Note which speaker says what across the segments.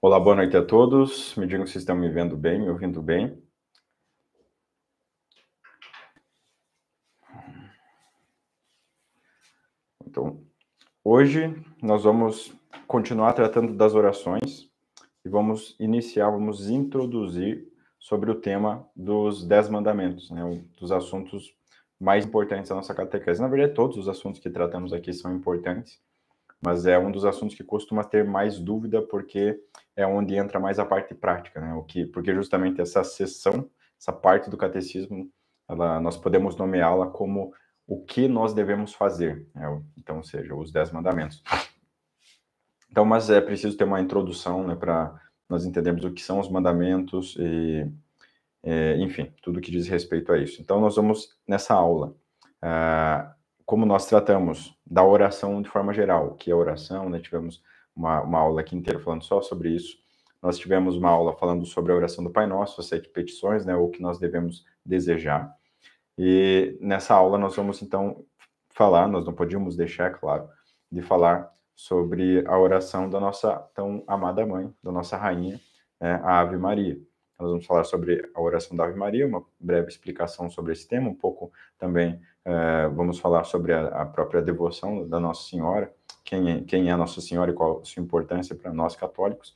Speaker 1: Olá, boa noite a todos. Me digam se estão me vendo bem, me ouvindo bem. Então, hoje nós vamos continuar tratando das orações e vamos introduzir sobre o tema dos 10 mandamentos, né? Um dos assuntos mais importantes da nossa catequese. Na verdade, todos os assuntos que tratamos aqui são importantes, mas é um dos assuntos que costuma ter mais dúvida porque é onde entra mais a parte prática, né? Porque justamente essa seção, essa parte do catecismo, nós podemos nomeá-la como o que nós devemos fazer, né? Então, ou seja, os 10 mandamentos. Então, mas é preciso ter uma introdução, né, para nós entendermos o que são os mandamentos e, enfim, tudo que diz respeito a isso. Então, nós vamos, nessa aula, como nós tratamos da oração de forma geral, o que é oração, né? Tivemos uma aula aqui inteira falando só sobre isso. Nós tivemos uma aula falando sobre a oração do Pai Nosso, as 7 petições, né? O que nós devemos desejar. E nessa aula nós vamos, então, nós não podíamos deixar, claro, de falar sobre a oração da nossa tão amada mãe, da nossa rainha, né, a Ave Maria. Nós vamos falar sobre a oração da Ave Maria, uma breve explicação sobre esse tema, um pouco também vamos falar sobre a própria devoção da Nossa Senhora, quem é a Nossa Senhora e qual a sua importância para nós católicos.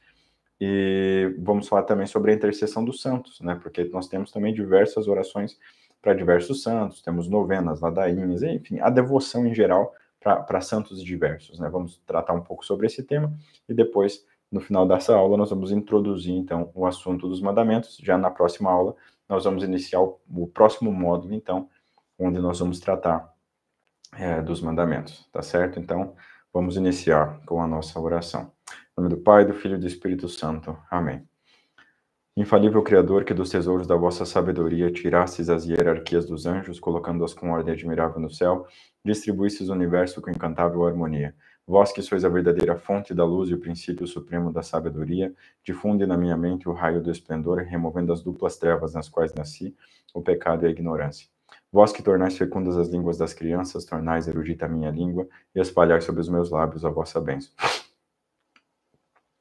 Speaker 1: E vamos falar também sobre a intercessão dos santos, né? Porque nós temos também diversas orações para diversos santos, temos novenas, ladainhas, enfim, a devoção em geral para santos diversos, né? Vamos tratar um pouco sobre esse tema e depois, no final dessa aula, nós vamos introduzir, então, o assunto dos mandamentos. Já na próxima aula, nós vamos iniciar o próximo módulo, então, onde nós vamos tratar dos mandamentos, tá certo? Então, vamos iniciar com a nossa oração. Em nome do Pai, do Filho e do Espírito Santo. Amém. Infalível Criador, que dos tesouros da vossa sabedoria tirastes as hierarquias dos anjos, colocando-as com ordem admirável no céu, distribuístes o universo com encantável harmonia. Vós que sois a verdadeira fonte da luz e o princípio supremo da sabedoria, difunde na minha mente o raio do esplendor, removendo as duplas trevas nas quais nasci, o pecado e a ignorância. Vós que tornais fecundas as línguas das crianças, tornais erudita a minha língua, e espalhais sobre os meus lábios a vossa bênção.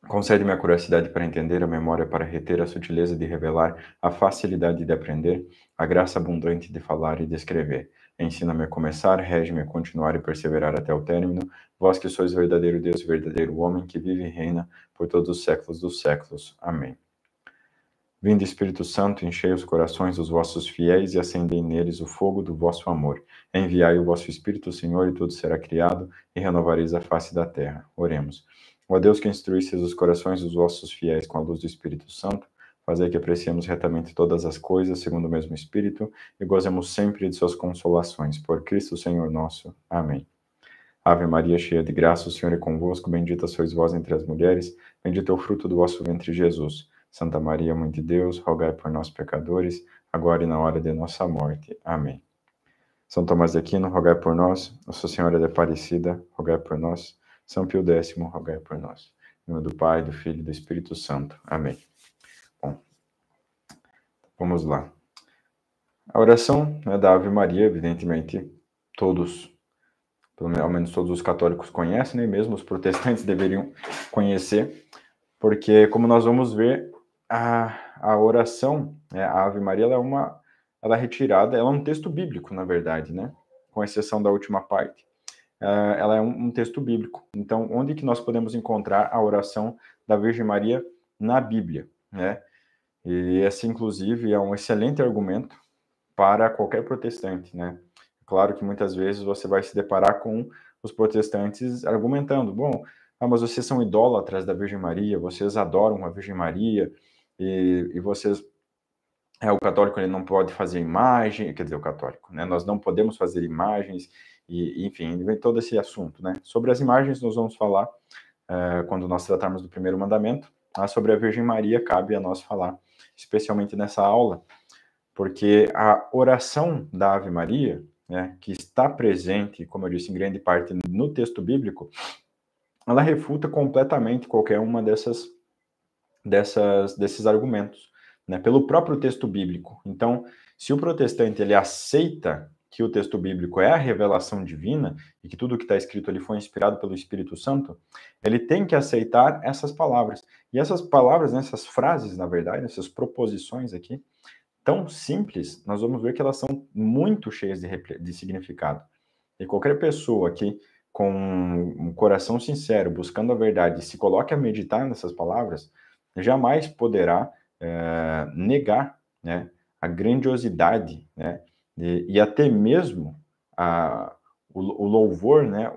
Speaker 1: Concede-me a curiosidade para entender, a memória para reter, a sutileza de revelar, a facilidade de aprender, a graça abundante de falar e de escrever. Ensina-me a começar, rege-me a continuar e perseverar até o término, vós que sois verdadeiro Deus e verdadeiro homem, que vive e reina por todos os séculos dos séculos. Amém. Vinde, Espírito Santo, enchei os corações dos vossos fiéis e acendei neles o fogo do vosso amor. Enviai o vosso Espírito, Senhor, e tudo será criado, e renovareis a face da terra. Oremos. Ó Deus, que instruístes os corações dos vossos fiéis com a luz do Espírito Santo, fazei que apreciemos retamente todas as coisas, segundo o mesmo Espírito, e gozemos sempre de suas consolações. Por Cristo, Senhor nosso. Amém. Ave Maria, cheia de graça, o Senhor é convosco, bendita sois vós entre as mulheres, bendito é o fruto do vosso ventre, Jesus. Santa Maria, Mãe de Deus, rogai por nós, pecadores, agora e na hora de nossa morte. Amém. São Tomás de Aquino, rogai por nós. Nossa Senhora de Aparecida, rogai por nós. São Pio X, rogai por nós. Em nome do Pai, do Filho e do Espírito Santo. Amém. Bom, vamos lá. A oração da Ave Maria, evidentemente, ao menos todos os católicos conhecem, né? Mesmo os protestantes deveriam conhecer, porque, como nós vamos ver, a oração, né, a Ave Maria, ela é retirada, ela é um texto bíblico, na verdade, né? Com exceção da última parte. Ela é um texto bíblico. Então, onde que nós podemos encontrar a oração da Virgem Maria na Bíblia, né? E esse, inclusive, é um excelente argumento para qualquer protestante, né? Claro que muitas vezes você vai se deparar com os protestantes argumentando, bom, mas vocês são idólatras da Virgem Maria, vocês adoram a Virgem Maria, e vocês... o católico ele não pode fazer imagem, quer dizer, o católico, né? Nós não podemos fazer imagens, e enfim, vem todo esse assunto, né? Sobre as imagens nós vamos falar quando nós tratarmos do primeiro mandamento, sobre a Virgem Maria cabe a nós falar, especialmente nessa aula, porque a oração da Ave Maria, né, que está presente, como eu disse, em grande parte no texto bíblico, ela refuta completamente qualquer uma desses argumentos, né, pelo próprio texto bíblico. Então, se o protestante ele aceita que o texto bíblico é a revelação divina e que tudo que está escrito ali foi inspirado pelo Espírito Santo, ele tem que aceitar essas palavras. E essas palavras, né, essas frases, na verdade, essas proposições aqui, tão simples, nós vamos ver que elas são muito cheias de significado. E qualquer pessoa que, com um coração sincero, buscando a verdade, se coloque a meditar nessas palavras, jamais poderá negar, né, a grandiosidade, né, e até mesmo o louvor, né,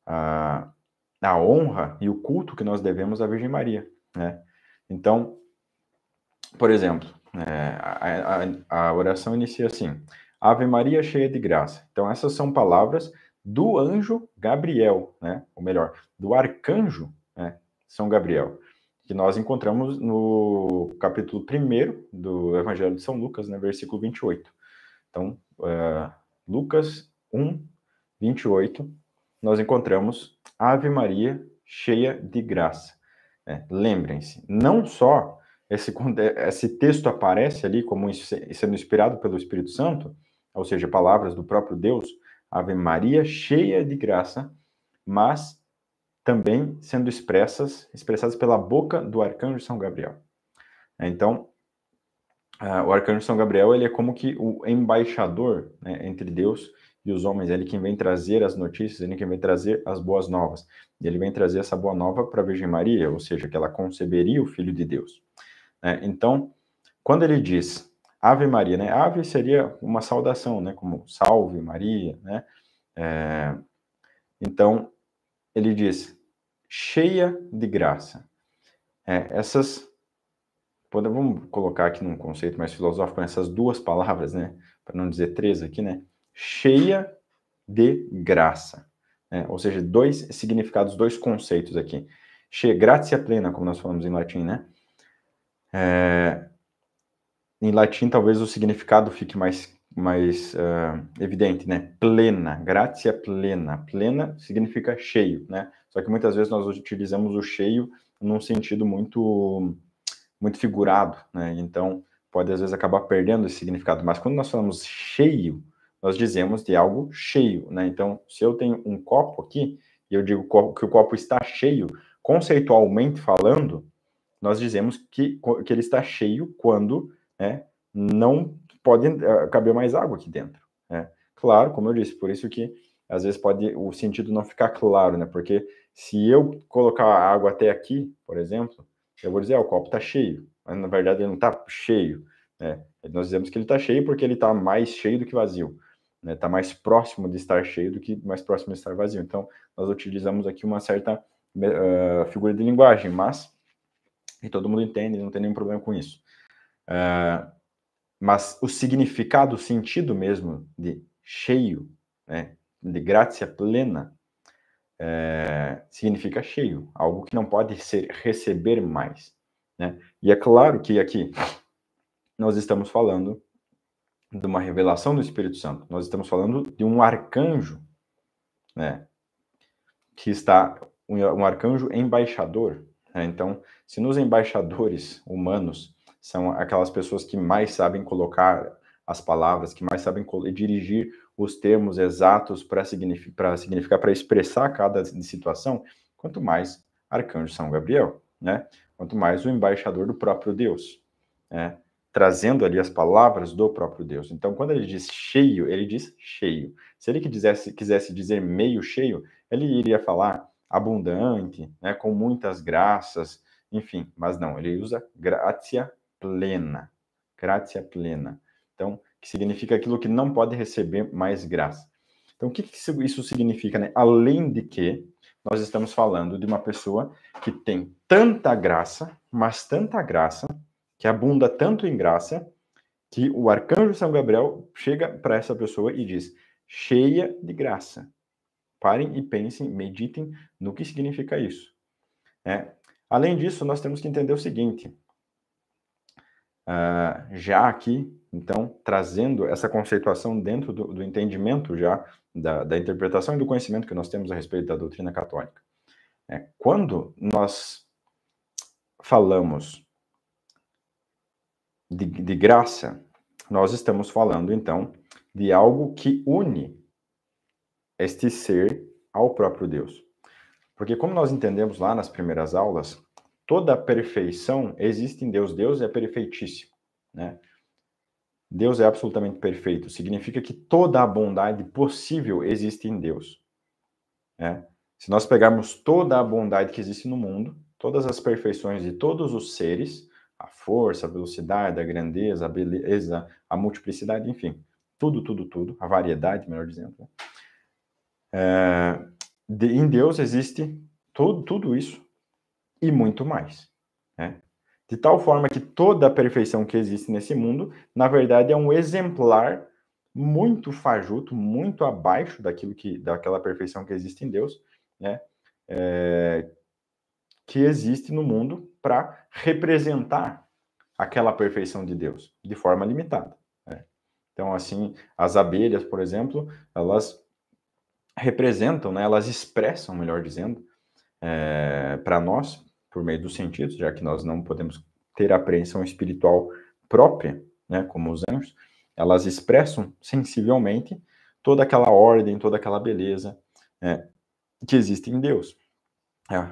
Speaker 1: a honra e o culto que nós devemos à Virgem Maria, né? Então, por exemplo, a oração inicia assim: Ave Maria, cheia de graça. Então, essas são palavras do anjo Gabriel, né? Ou melhor, do arcanjo, né, São Gabriel, que nós encontramos no capítulo 1 do Evangelho de São Lucas, né, versículo 28. Então, Lucas 1, 28, nós encontramos Ave Maria, cheia de graça. Lembrem-se, não só esse texto aparece ali como sendo inspirado pelo Espírito Santo, ou seja, palavras do próprio Deus, Ave Maria, cheia de graça, mas também sendo expressadas pela boca do arcanjo São Gabriel. Então, o arcanjo São Gabriel, ele é como que o embaixador, né, entre Deus e os homens, ele quem vem trazer as notícias, ele quem vem trazer as boas novas. E ele vem trazer essa boa nova para a Virgem Maria, ou seja, que ela conceberia o Filho de Deus. Então, quando ele diz Ave Maria, né, ave seria uma saudação, né, como salve Maria, né, então, ele diz cheia de graça. Vamos colocar aqui num conceito mais filosófico, essas duas palavras, né, para não dizer três aqui, né, cheia de graça, né, ou seja, dois significados, dois conceitos aqui. Cheia, gratia plena, como nós falamos em latim, né, em latim talvez o significado fique mais evidente, né, plena, gratia plena, plena significa cheio, né, só que muitas vezes nós utilizamos o cheio num sentido muito figurado, né? Então, pode às vezes acabar perdendo esse significado. Mas quando nós falamos cheio, nós dizemos de algo cheio, né? Então, se eu tenho um copo aqui e eu digo que o copo está cheio, conceitualmente falando, nós dizemos que ele está cheio quando, né, não pode caber mais água aqui dentro, né? Claro, como eu disse, por isso que às vezes pode o sentido não ficar claro, né? Porque se eu colocar a água até aqui, por exemplo, eu vou dizer, o copo está cheio, mas na verdade ele não está cheio, né? Nós dizemos que ele está cheio porque ele está mais cheio do que vazio, né? Está mais próximo de estar cheio do que mais próximo de estar vazio. Então, nós utilizamos aqui uma certa figura de linguagem, mas e todo mundo entende, não tem nenhum problema com isso. Mas o significado, o sentido mesmo de cheio, né, de gratia plena, significa cheio, algo que não pode ser receber mais, né? E é claro que aqui nós estamos falando de uma revelação do Espírito Santo, nós estamos falando de um arcanjo, né, que está, um arcanjo embaixador, né? Então, se nos embaixadores humanos são aquelas pessoas que mais sabem colocar as palavras, que mais sabem dirigir os termos exatos para significar, para expressar cada situação, quanto mais arcanjo São Gabriel, né? Quanto mais o embaixador do próprio Deus, né? Trazendo ali as palavras do próprio Deus. Então, quando ele diz cheio, ele diz cheio. Se ele quisesse dizer meio cheio, ele iria falar abundante, né, com muitas graças, enfim, mas não, ele usa gratia plena, gratia plena. Então, que significa aquilo que não pode receber mais graça. Então, o que isso significa, né? Além de que nós estamos falando de uma pessoa que tem tanta graça, mas tanta graça, que abunda tanto em graça, que o arcanjo São Gabriel chega para essa pessoa e diz, cheia de graça. Parem e pensem, meditem no que significa isso. Além disso, nós temos que entender o seguinte, já aqui, então, trazendo essa conceituação dentro do entendimento já da interpretação e do conhecimento que nós temos a respeito da doutrina católica. Quando nós falamos de graça, nós estamos falando, então, de algo que une este ser ao próprio Deus. Porque como nós entendemos lá nas primeiras aulas, toda a perfeição existe em Deus. Deus é perfeitíssimo, né? Deus é absolutamente perfeito. Significa que toda a bondade possível existe em Deus, né? Se nós pegarmos toda a bondade que existe no mundo, todas as perfeições de todos os seres, a força, a velocidade, a grandeza, a beleza, a multiplicidade, enfim, tudo, a variedade, melhor dizendo, né? Em Deus existe tudo isso e muito mais, né? De tal forma que toda a perfeição que existe nesse mundo, na verdade, é um exemplar muito fajuto, muito abaixo daquela perfeição que existe em Deus, né? Que existe no mundo para representar aquela perfeição de Deus, de forma limitada, né? Então, assim, as abelhas, por exemplo, elas representam, né? Elas expressam, melhor dizendo, para nós, por meio dos sentidos, já que nós não podemos ter apreensão espiritual própria, né, como os anjos, elas expressam sensivelmente toda aquela ordem, toda aquela beleza, né, que existe em Deus.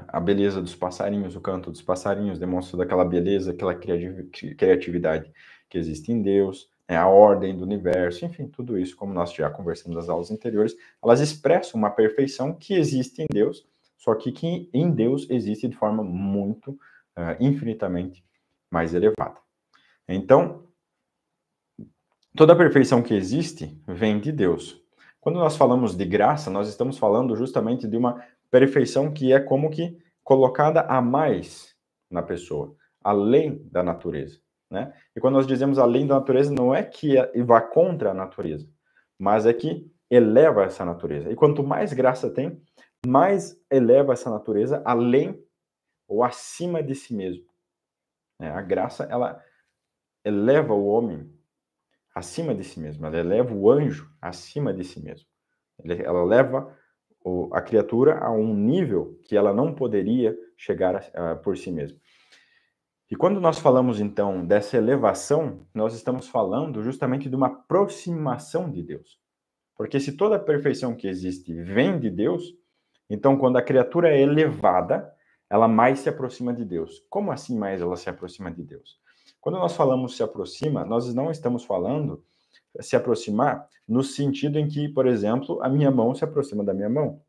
Speaker 1: A beleza dos passarinhos, o canto dos passarinhos demonstra toda aquela beleza, aquela criatividade que existe em Deus, né, a ordem do universo, enfim, tudo isso, como nós já conversamos nas aulas anteriores, elas expressam uma perfeição que existe em Deus, só que em Deus existe de forma muito, infinitamente mais elevada. Então, toda a perfeição que existe vem de Deus. Quando nós falamos de graça, nós estamos falando justamente de uma perfeição que é como que colocada a mais na pessoa, além da natureza, né? E quando nós dizemos além da natureza, não é que vá contra a natureza, mas é que eleva essa natureza. E quanto mais graça tem, mais eleva essa natureza além ou acima de si mesmo, né? A graça, ela eleva o homem acima de si mesmo, ela eleva o anjo acima de si mesmo. Ela leva a criatura a um nível que ela não poderia chegar por si mesma. E quando nós falamos, então, dessa elevação, nós estamos falando justamente de uma aproximação de Deus. Porque se toda a perfeição que existe vem de Deus, então quando a criatura é elevada, ela mais se aproxima de Deus. Como assim mais ela se aproxima de Deus? Quando nós falamos se aproxima, nós não estamos falando se aproximar no sentido em que, por exemplo, a minha mão se aproxima da minha mão.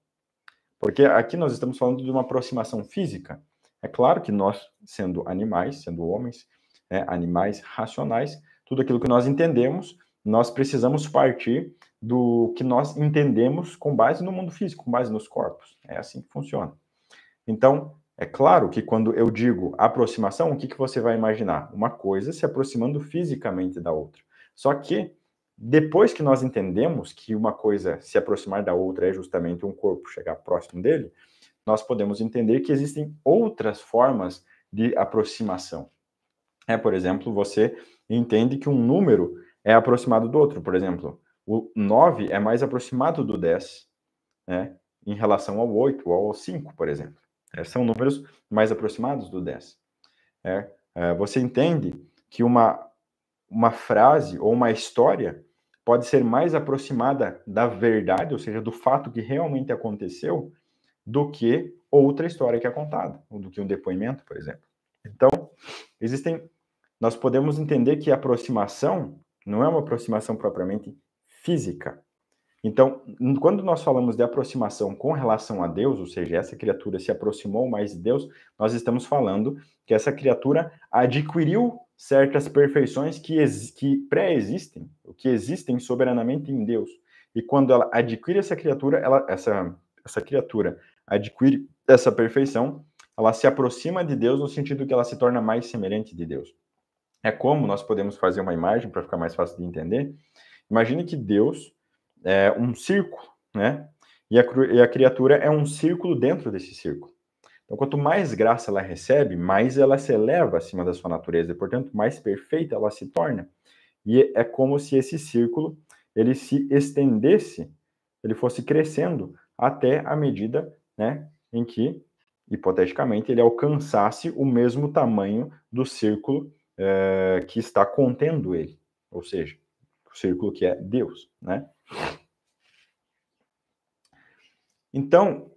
Speaker 1: Porque aqui nós estamos falando de uma aproximação física. É claro que nós, sendo animais, sendo homens, né, animais racionais, tudo aquilo que nós entendemos, nós precisamos partir do que nós entendemos com base no mundo físico, com base nos corpos. É assim que funciona. Então, é claro que quando eu digo aproximação, o que você vai imaginar? Uma coisa se aproximando fisicamente da outra. Só que, depois que nós entendemos que uma coisa se aproximar da outra é justamente um corpo chegar próximo dele, nós podemos entender que existem outras formas de aproximação. Por exemplo, você entende que um número é aproximado do outro. Por exemplo, o 9 é mais aproximado do 10, né, em relação ao 8 ou ao 5, por exemplo. São números mais aproximados do 10. Você entende que uma frase ou uma história pode ser mais aproximada da verdade, ou seja, do fato que realmente aconteceu, do que outra história que é contada, ou do que um depoimento, por exemplo. Então, nós podemos entender que a aproximação não é uma aproximação propriamente física. Então, quando nós falamos de aproximação com relação a Deus, ou seja, essa criatura se aproximou mais de Deus, nós estamos falando que essa criatura adquiriu certas perfeições que pré-existem, que existem soberanamente em Deus. E quando ela adquire essa criatura, essa criatura adquire essa perfeição, ela se aproxima de Deus no sentido que ela se torna mais semelhante de Deus. É como nós podemos fazer uma imagem para ficar mais fácil de entender. Imagine que Deus é um círculo, né? E a criatura é um círculo dentro desse círculo. Então, quanto mais graça ela recebe, mais ela se eleva acima da sua natureza e, portanto, mais perfeita ela se torna. E é como se esse círculo ele se estendesse, ele fosse crescendo até a medida, né, em que, hipoteticamente, ele alcançasse o mesmo tamanho do círculo que está contendo ele. Ou seja, círculo que é Deus, né? Então,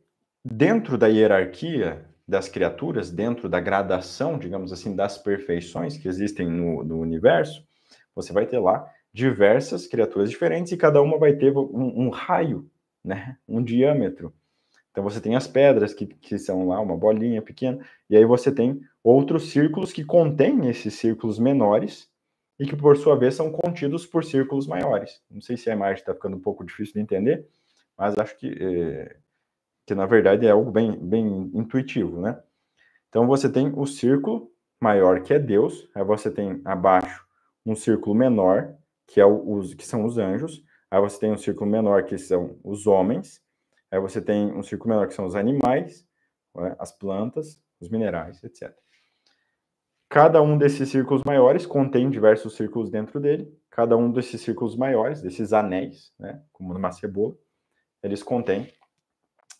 Speaker 1: dentro da hierarquia das criaturas, dentro da gradação, digamos assim, das perfeições que existem no universo, você vai ter lá diversas criaturas diferentes e cada uma vai ter um raio, né? Um diâmetro. Então você tem as pedras que são lá uma bolinha pequena, e aí você tem outros círculos que contêm esses círculos menores e que, por sua vez, são contidos por círculos maiores. Não sei se a imagem está ficando um pouco difícil de entender, mas acho que na verdade é algo bem intuitivo, né? Então você tem o círculo maior, que é Deus, aí você tem abaixo um círculo menor, que são os anjos, aí você tem um círculo menor, que são os homens, aí você tem um círculo menor, que são os animais, né, as plantas, os minerais, etc. Cada um desses círculos maiores contém diversos círculos dentro dele, cada um desses círculos maiores, desses anéis, né, como numa cebola, eles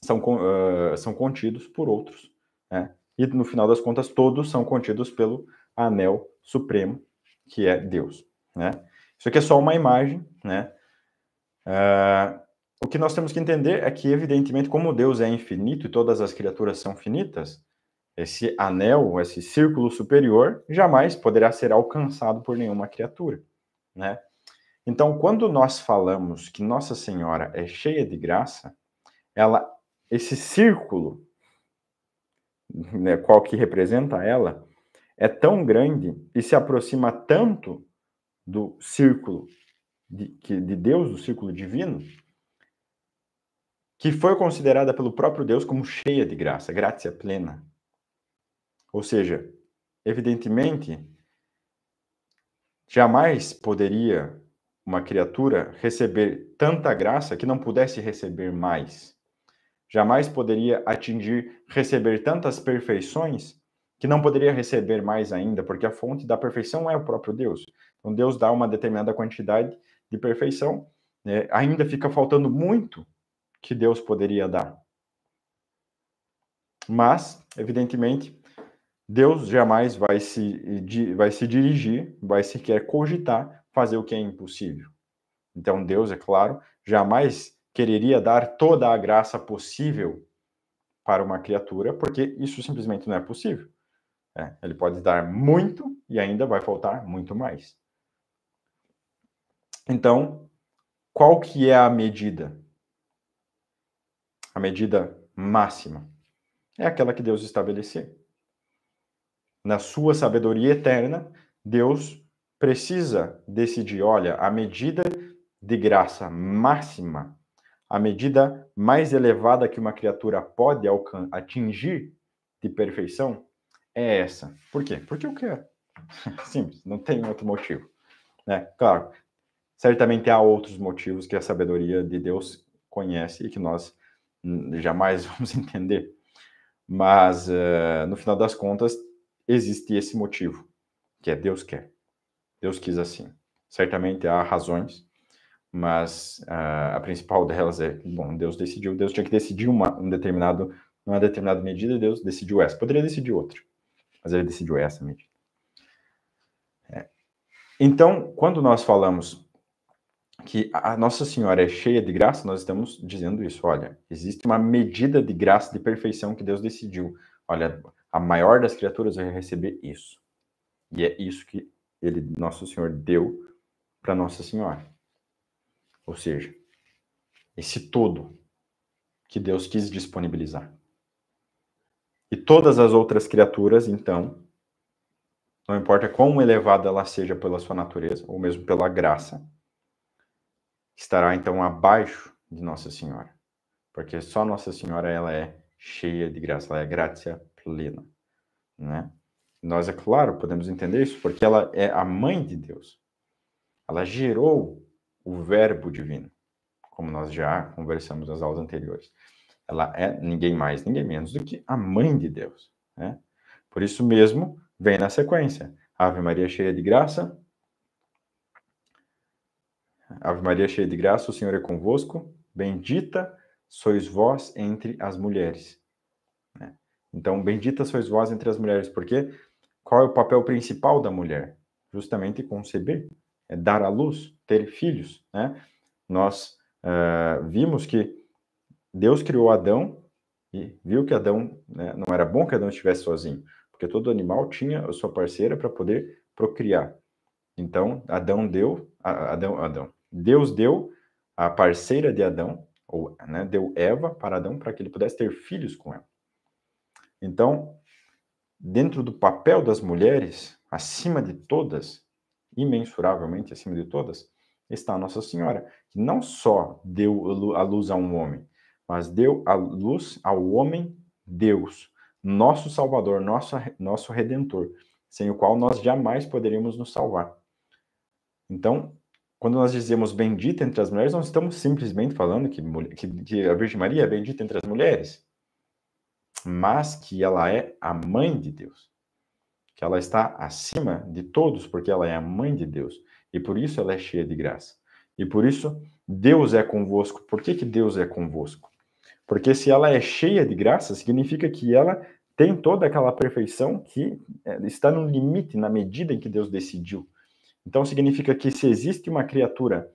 Speaker 1: são contidos por outros, né? E no final das contas, todos são contidos pelo anel supremo, que é Deus, né? Isso aqui é só uma imagem, né? O que nós temos que entender é que, evidentemente, como Deus é infinito e todas as criaturas são finitas, esse anel, esse círculo superior, jamais poderá ser alcançado por nenhuma criatura, né? Então, quando nós falamos que Nossa Senhora é cheia de graça, esse círculo, né, qual que representa ela, é tão grande e se aproxima tanto do círculo de Deus, do círculo divino, que foi considerada pelo próprio Deus como cheia de graça, gratia plena. Ou seja, evidentemente, jamais poderia uma criatura receber tanta graça que não pudesse receber mais. Jamais poderia receber tantas perfeições que não poderia receber mais ainda, porque a fonte da perfeição é o próprio Deus. Então Deus dá uma determinada quantidade de perfeição, né? Ainda fica faltando muito que Deus poderia dar. Mas, evidentemente, Deus jamais vai se dirigir, vai sequer cogitar fazer o que é impossível. Então Deus, é claro, jamais quereria dar toda a graça possível para uma criatura, porque isso simplesmente não é possível. Ele pode dar muito e ainda vai faltar muito mais. Então, qual que é a medida? A medida máxima é aquela que Deus estabeleceu. Na sua sabedoria eterna, Deus precisa decidir, olha, a medida de graça máxima, a medida mais elevada que uma criatura pode atingir de perfeição é essa. Por quê? Porque eu quero. Simples, não tem outro motivo. Né? Claro, certamente há outros motivos que a sabedoria de Deus conhece e que nós jamais vamos entender. Mas, no final das contas, existe esse motivo, que é Deus quer. Deus quis assim. Certamente há razões, mas a principal delas é, bom, Deus decidiu, Deus tinha que decidir uma determinada medida, Deus decidiu essa. Poderia decidir outra, mas ele decidiu essa medida. Então, quando nós falamos que a Nossa Senhora é cheia de graça, nós estamos dizendo isso. Olha, existe uma medida de graça, de perfeição que Deus decidiu. Olha, a maior das criaturas vai receber isso. E é isso que Nosso Senhor, deu para Nossa Senhora. Ou seja, esse todo que Deus quis disponibilizar. E todas as outras criaturas, então, não importa quão elevada ela seja pela sua natureza, ou mesmo pela graça, estará então abaixo de Nossa Senhora. Porque só Nossa Senhora, ela é cheia de graça, ela é gratia plena, né? Nós, é claro, podemos entender isso, porque ela é a mãe de Deus. Ela gerou o verbo divino, como nós já conversamos nas aulas anteriores. Ela é ninguém mais, ninguém menos do que a mãe de Deus, né? Por isso mesmo, vem na sequência. Ave Maria, cheia de graça. Ave Maria, cheia de graça, o Senhor é convosco. Bendita sois vós entre as mulheres. Então, bendita sois vós entre as mulheres, porque qual é o papel principal da mulher? Justamente conceber, dar à luz, ter filhos, né? Nós vimos que Deus criou Adão e viu que Adão, né, não era bom que Adão estivesse sozinho, porque todo animal tinha a sua parceira para poder procriar. Então, Deus deu a parceira de Adão, ou né, deu Eva para Adão para que ele pudesse ter filhos com ela. Então, dentro do papel das mulheres, acima de todas, imensuravelmente acima de todas, está a Nossa Senhora, que não só deu a luz a um homem, mas deu a luz ao homem Deus, nosso Salvador, nosso Redentor, sem o qual nós jamais poderíamos nos salvar. Então, quando nós dizemos bendita entre as mulheres, não estamos simplesmente falando que a Virgem Maria é bendita entre as mulheres, mas que ela é a mãe de Deus, que ela está acima de todos, porque ela é a mãe de Deus, e por isso ela é cheia de graça. E por isso Deus é convosco. Por que Deus é convosco? Porque se ela é cheia de graça, significa que ela tem toda aquela perfeição que está no limite, na medida em que Deus decidiu. Então significa que se existe uma criatura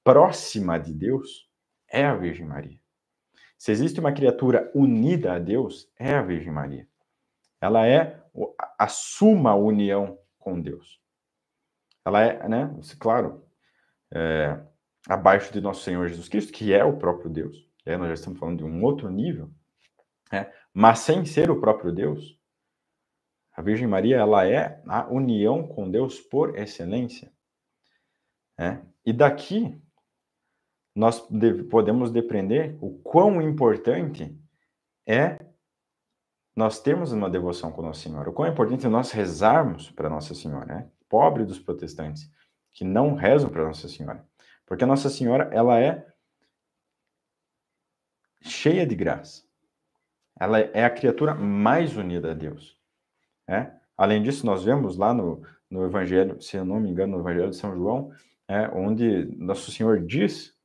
Speaker 1: próxima de Deus, é a Virgem Maria. Se existe uma criatura unida a Deus, é a Virgem Maria. Ela é a suma união com Deus. Ela é, né, claro, abaixo de nosso Senhor Jesus Cristo, que é o próprio Deus. Nós já estamos falando de um outro nível. Mas sem ser o próprio Deus, a Virgem Maria, ela é a união com Deus por excelência. E daqui, nós podemos depreender o quão importante é nós termos uma devoção com Nossa Senhora. O quão importante é nós rezarmos para Nossa Senhora, né? Pobre dos protestantes, que não rezam para Nossa Senhora. Porque a Nossa Senhora, ela é cheia de graça. Ela é a criatura mais unida a Deus. Além disso, nós vemos lá no Evangelho, se eu não me engano, no Evangelho de São João, onde Nosso Senhor diz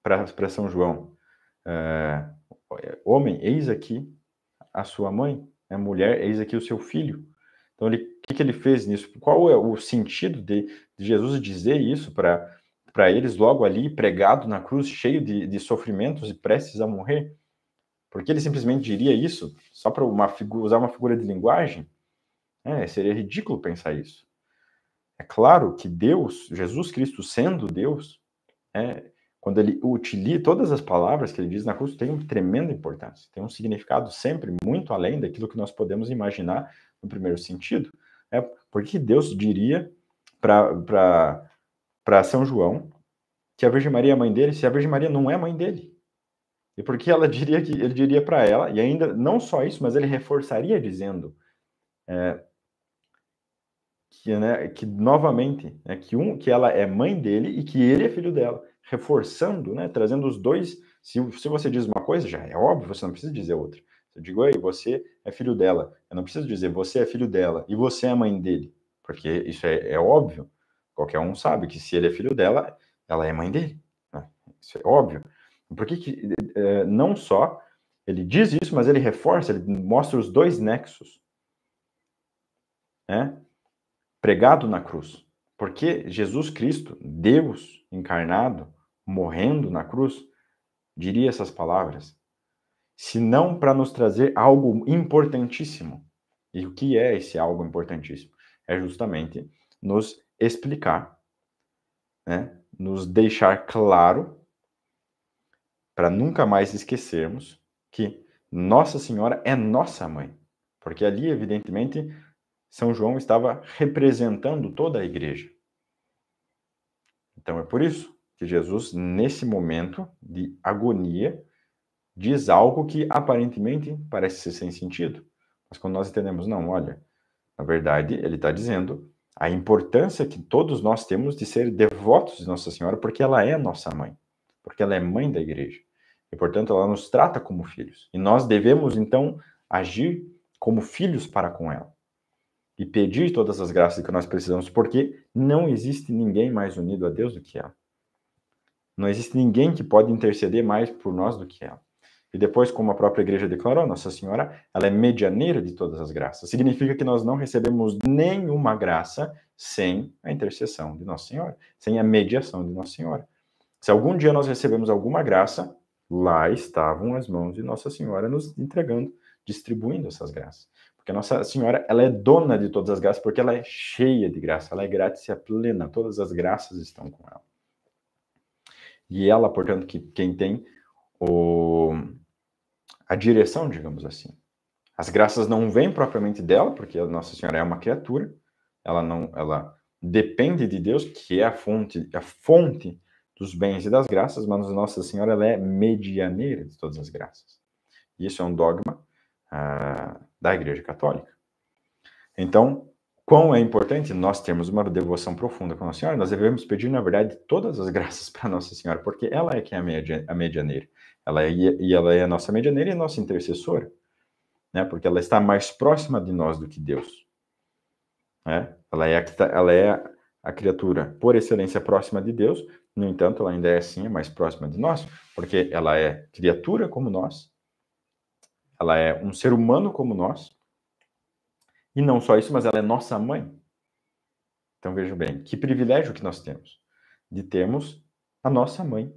Speaker 1: para São João, homem, eis aqui a sua mãe, mulher, eis aqui o seu filho. Então, o que ele fez nisso? Qual é o sentido de Jesus dizer isso para eles logo ali, pregado na cruz, cheio de sofrimentos e prestes a morrer? Porque ele simplesmente diria isso só para usar uma figura de linguagem? Seria ridículo pensar isso. É claro que Deus, Jesus Cristo sendo Deus, quando ele utiliza todas as palavras que ele diz na cruz, tem uma tremenda importância, tem um significado sempre muito além daquilo que nós podemos imaginar no primeiro sentido. Porque Deus diria para São João que a Virgem Maria é mãe dele, se a Virgem Maria não é mãe dele? E porque ele diria para ela, e ainda não só isso, mas ele reforçaria dizendo que novamente, que ela é mãe dele e que ele é filho dela, reforçando, trazendo os dois. Se você diz uma coisa, já é óbvio, você não precisa dizer outra. Eu digo, você é filho dela. Eu não preciso dizer, você é filho dela e você é mãe dele, porque isso é óbvio. Qualquer um sabe que se ele é filho dela, ela é mãe dele. Isso é óbvio. Por que não só ele diz isso, mas ele reforça, ele mostra os dois nexos, pregado na cruz. Porque Jesus Cristo, Deus encarnado, morrendo na cruz, diria essas palavras, senão para nos trazer algo importantíssimo. E o que é esse algo importantíssimo? É justamente nos explicar, nos deixar claro, para nunca mais esquecermos que Nossa Senhora é nossa mãe. Porque ali, evidentemente, São João estava representando toda a igreja. Então é por isso que Jesus, nesse momento de agonia, diz algo que aparentemente parece ser sem sentido. Mas quando nós entendemos, não, olha, na verdade ele está dizendo a importância que todos nós temos de ser devotos de Nossa Senhora, porque ela é nossa mãe, porque ela é mãe da igreja. E, portanto, ela nos trata como filhos. E nós devemos, então, agir como filhos para com ela. E pedir todas as graças que nós precisamos, porque não existe ninguém mais unido a Deus do que ela. Não existe ninguém que pode interceder mais por nós do que ela. E depois, como a própria igreja declarou, Nossa Senhora, ela é medianeira de todas as graças. Significa que nós não recebemos nenhuma graça sem a intercessão de Nossa Senhora, sem a mediação de Nossa Senhora. Se algum dia nós recebemos alguma graça, lá estavam as mãos de Nossa Senhora nos entregando, distribuindo essas graças. Porque Nossa Senhora, ela é dona de todas as graças, porque ela é cheia de graça, ela é graça plena, todas as graças estão com ela. E ela, portanto, quem tem a direção, digamos assim. As graças não vêm propriamente dela, porque a Nossa Senhora é uma criatura, ela depende de Deus, que é a fonte dos bens e das graças, mas Nossa Senhora ela é medianeira de todas as graças. Isso é um dogma da Igreja Católica. Então, quão é importante nós termos uma devoção profunda com Nossa Senhora, nós devemos pedir, na verdade, todas as graças para Nossa Senhora, porque ela é que é a medianeira. Ela é a nossa medianeira e a nossa intercessora, né? Porque ela está mais próxima de nós do que Deus. Né? Ela é a criatura, por excelência, próxima de Deus, no entanto, ela ainda é, sim, mais próxima de nós, porque ela é criatura como nós, ela é um ser humano como nós, e não só isso, mas ela é nossa mãe. Então, vejam bem, que privilégio que nós temos de termos a nossa mãe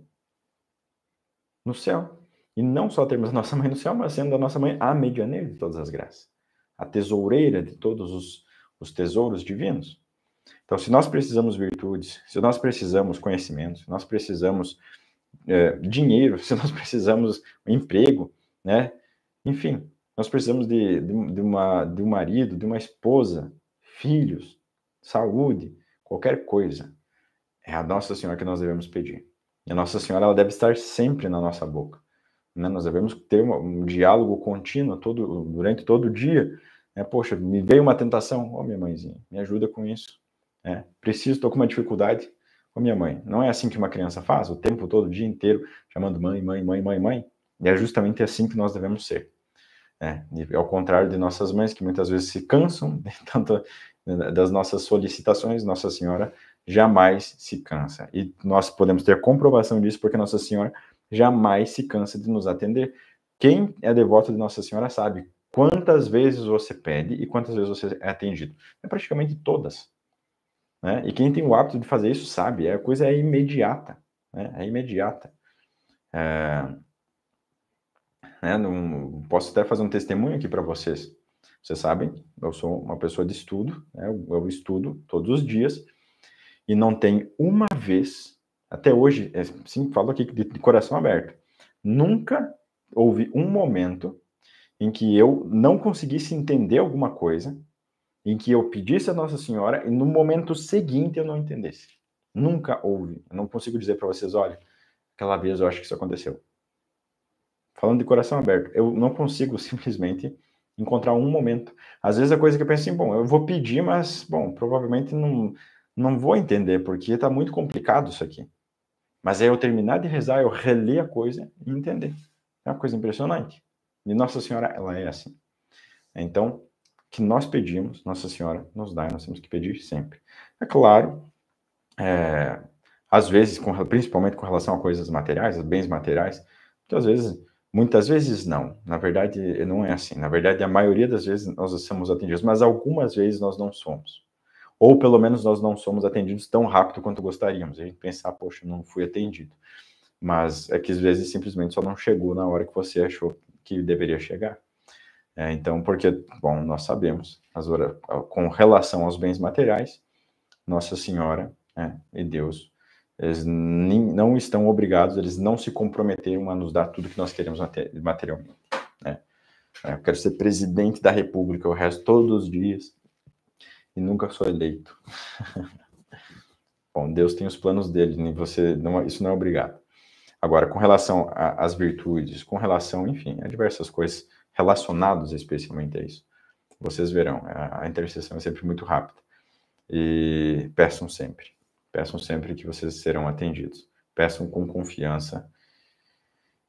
Speaker 1: no céu. E não só termos a nossa mãe no céu, mas sendo a nossa mãe a medianeira de todas as graças, a tesoureira de todos os tesouros divinos. Então, se nós precisamos virtudes, se nós precisamos conhecimento, se nós precisamos dinheiro, se nós precisamos emprego, né? Enfim, nós precisamos de um marido, de uma esposa, filhos, saúde, qualquer coisa. É a Nossa Senhora que nós devemos pedir. E a Nossa Senhora ela deve estar sempre na nossa boca. Né? Nós devemos ter um diálogo contínuo durante todo o dia. Né? Poxa, me veio uma tentação. Minha mãezinha, me ajuda com isso. Estou com uma dificuldade. Minha mãe, não é assim que uma criança faz? O tempo todo, o dia inteiro, chamando mãe, mãe, mãe, mãe, mãe. E é justamente assim que nós devemos ser. E ao contrário de nossas mães, que muitas vezes se cansam tanto das nossas solicitações, Nossa Senhora jamais se cansa. E nós podemos ter comprovação disso porque Nossa Senhora jamais se cansa de nos atender. Quem é devoto de Nossa Senhora sabe quantas vezes você pede e quantas vezes você é atendido. É praticamente todas. Né? E quem tem o hábito de fazer isso sabe, a coisa é imediata. Né? É imediata. Posso até fazer um testemunho aqui para vocês. Vocês sabem, eu sou uma pessoa de estudo, né? Eu estudo todos os dias, e não tem uma vez, até hoje, sim, falo aqui de coração aberto, nunca houve um momento em que eu não conseguisse entender alguma coisa, em que eu pedisse a Nossa Senhora e no momento seguinte eu não entendesse. Nunca houve. Eu não consigo dizer para vocês, olha, aquela vez eu acho que isso aconteceu. Falando de coração aberto, eu não consigo simplesmente encontrar um momento. Às vezes a coisa que eu penso assim, bom, eu vou pedir, mas, bom, provavelmente não vou entender, porque está muito complicado isso aqui. Mas aí eu terminar de rezar, eu reler a coisa e entender. É uma coisa impressionante. E Nossa Senhora, ela é assim. Então, que nós pedimos, Nossa Senhora nos dá, e nós temos que pedir sempre. É claro, às vezes, principalmente com relação a coisas materiais, a bens materiais, muitas vezes não. Na verdade, não é assim. Na verdade, a maioria das vezes nós somos atendidos, mas algumas vezes nós não somos. Ou pelo menos nós não somos atendidos tão rápido quanto gostaríamos. A gente pensa, poxa, não fui atendido. Mas é que às vezes simplesmente só não chegou na hora que você achou que deveria chegar. Então, porque, bom, nós sabemos, com relação aos bens materiais, Nossa Senhora e Deus, eles não estão obrigados, eles não se comprometeram a nos dar tudo que nós queremos materialmente. Né? Eu quero ser presidente da República, eu rezo todos os dias e nunca sou eleito. Bom, Deus tem os planos dele, e isso não é obrigado. Agora, com relação às virtudes, com relação, enfim, a diversas coisas relacionadas especialmente a isso, vocês verão, a intercessão é sempre muito rápida. E peçam sempre que vocês serão atendidos. Peçam com confiança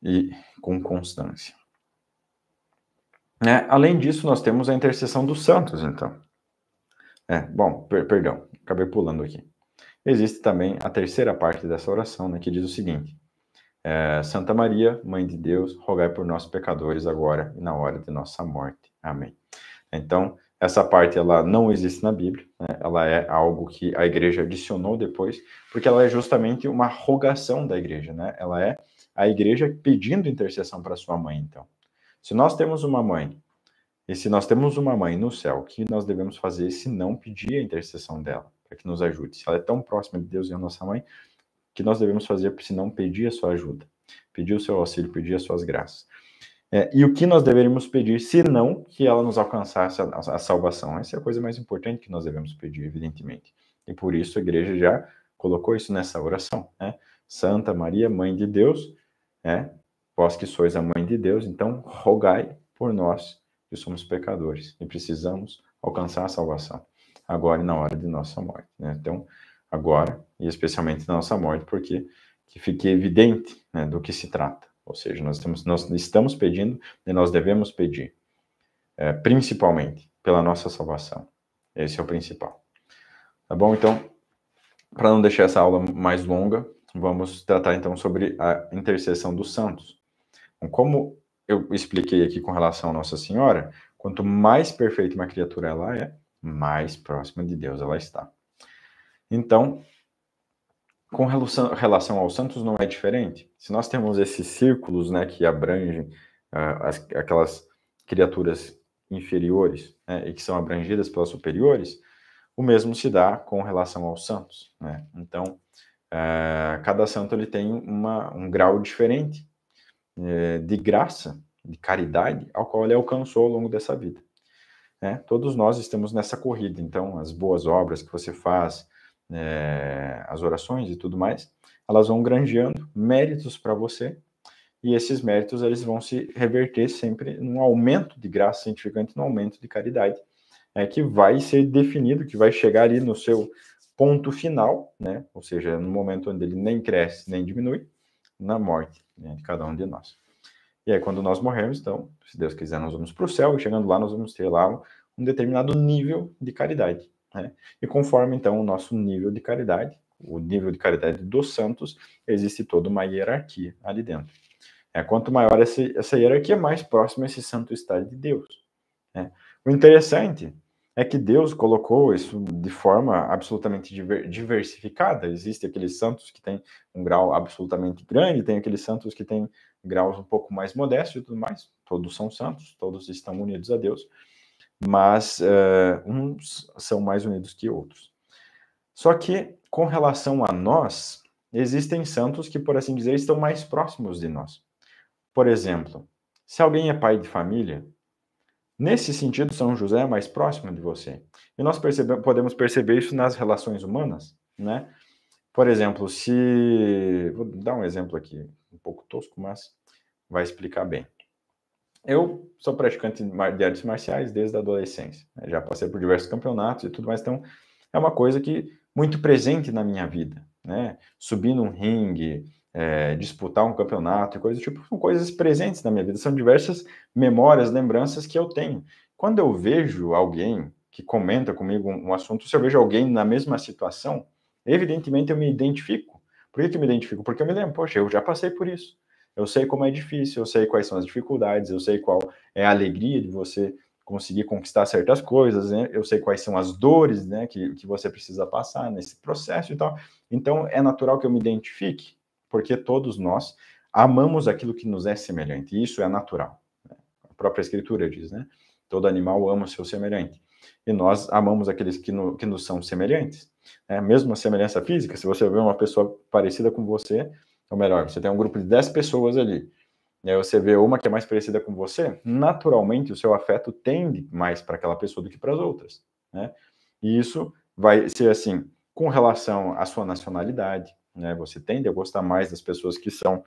Speaker 1: e com constância. Além disso, nós temos a intercessão dos santos, então. Perdão, acabei pulando aqui. Existe também a terceira parte dessa oração, que diz o seguinte: Santa Maria, Mãe de Deus, rogai por nós pecadores agora e na hora de nossa morte. Amém. Então, Essa parte, ela não existe na Bíblia, né? Ela é algo que a igreja adicionou depois, porque ela é justamente uma rogação da igreja, né? Ela é a igreja pedindo intercessão para sua mãe, então. Se nós temos uma mãe, e se nós temos uma mãe no céu, o que nós devemos fazer se não pedir a intercessão dela, para que nos ajude? Se ela é tão próxima de Deus e a nossa mãe, o que nós devemos fazer se não pedir a sua ajuda? Pedir o seu auxílio, pedir as suas graças. E o que nós deveríamos pedir, se não que ela nos alcançasse a salvação? Essa é a coisa mais importante que nós devemos pedir, evidentemente. E por isso a igreja já colocou isso nessa oração, né? Santa Maria, Mãe de Deus, né? Vós que sois a Mãe de Deus, então rogai por nós que somos pecadores e precisamos alcançar a salvação, agora e na hora de nossa morte, né? Então, agora, e especialmente na nossa morte, porque que fique evidente, né, do que se trata. Ou seja, nós estamos pedindo e nós devemos pedir, principalmente pela nossa salvação. Esse é o principal. Tá bom? Então, para não deixar essa aula mais longa, vamos tratar então sobre a intercessão dos santos. Então, como eu expliquei aqui com relação a Nossa Senhora, quanto mais perfeita uma criatura ela é, mais próxima de Deus ela está. Então, com relação aos santos não é diferente. Se nós temos esses círculos, né, que abrangem aquelas criaturas inferiores, né, e que são abrangidas pelas superiores, o mesmo se dá com relação aos santos, né? Então, cada santo ele tem um grau diferente de graça, de caridade, ao qual ele alcançou ao longo dessa vida, né? Todos nós estamos nessa corrida, então as boas obras que você faz, as orações e tudo mais, elas vão granjeando méritos para você, e esses méritos eles vão se reverter sempre num aumento de graça santificante, num aumento de caridade, que vai ser definido, que vai chegar ali no seu ponto final, né? Ou seja, no momento onde ele nem cresce nem diminui, na morte, né, de cada um de nós. E aí, quando nós morrermos, então, se Deus quiser, nós vamos para o céu, e chegando lá, nós vamos ter lá um determinado nível de caridade, né? E conforme, então, o nosso nível de caridade, o nível de caridade dos santos, existe toda uma hierarquia ali dentro. Quanto maior essa hierarquia, mais próximo esse santo está de Deus, né? O interessante é que Deus colocou isso de forma absolutamente diversificada. Existem aqueles santos que têm um grau absolutamente grande, tem aqueles santos que têm graus um pouco mais modestos e tudo mais. Todos são santos, todos estão unidos a Deus, mas uns são mais unidos que outros. Só que, com relação a nós, existem santos que, por assim dizer, estão mais próximos de nós. Por exemplo, se alguém é pai de família, nesse sentido, São José é mais próximo de você. E nós podemos perceber isso nas relações humanas, né? Por exemplo, vou dar um exemplo aqui, um pouco tosco, mas vai explicar bem. Eu sou praticante de artes marciais desde a adolescência, né? Já passei por diversos campeonatos e tudo mais, então é uma coisa que muito presente na minha vida, né? Subir num ringue, disputar um campeonato e coisas do tipo, são coisas presentes na minha vida, são diversas memórias, lembranças que eu tenho. Quando eu vejo alguém que comenta comigo um assunto, se eu vejo alguém na mesma situação, evidentemente eu me identifico. Por que eu me identifico? Porque eu me lembro, poxa, eu já passei por isso. Eu sei como é difícil, eu sei quais são as dificuldades, eu sei qual é a alegria de você conseguir conquistar certas coisas, né? Eu sei quais são as dores, né, que você precisa passar nesse processo e tal. Então, é natural que eu me identifique, porque todos nós amamos aquilo que nos é semelhante, e isso é natural, né? A própria Escritura diz, né? Todo animal ama o seu semelhante. E nós amamos aqueles que nos são semelhantes, né? Mesmo a semelhança física, se você vê uma pessoa parecida com você, ou melhor, você tem um grupo de 10 pessoas ali, e aí você vê uma que é mais parecida com você, naturalmente o seu afeto tende mais para aquela pessoa do que para as outras, né? E isso vai ser assim, com relação à sua nacionalidade, né? Você tende a gostar mais das pessoas que são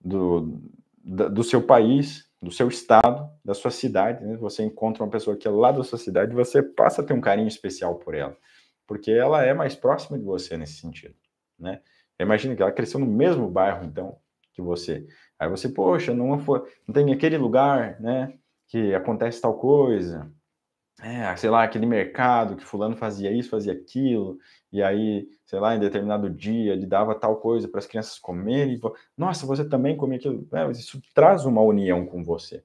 Speaker 1: do seu país, do seu estado, da sua cidade, né? Você encontra uma pessoa que é lá da sua cidade, você passa a ter um carinho especial por ela, porque ela é mais próxima de você nesse sentido, né? Imagina que ela cresceu no mesmo bairro, então, que você. Aí você, poxa, não tem aquele lugar, né, que acontece tal coisa, sei lá, aquele mercado que fulano fazia isso, fazia aquilo, e aí, sei lá, em determinado dia ele dava tal coisa para as crianças comerem, e, nossa, você também comia aquilo. Isso traz uma união com você.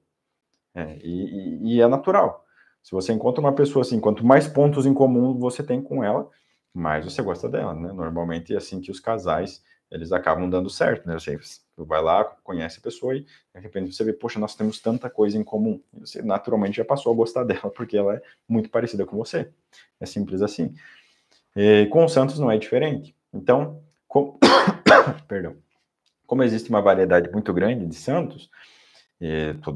Speaker 1: E é natural. Se você encontra uma pessoa assim, quanto mais pontos em comum você tem com ela, mais você gosta dela, né? Normalmente é assim que os casais, eles acabam dando certo, né? Você vai lá, conhece a pessoa e de repente você vê, poxa, nós temos tanta coisa em comum. E você naturalmente já passou a gostar dela, porque ela é muito parecida com você. É simples assim. E com os santos não é diferente. Então, perdão. Como existe uma variedade muito grande de santos,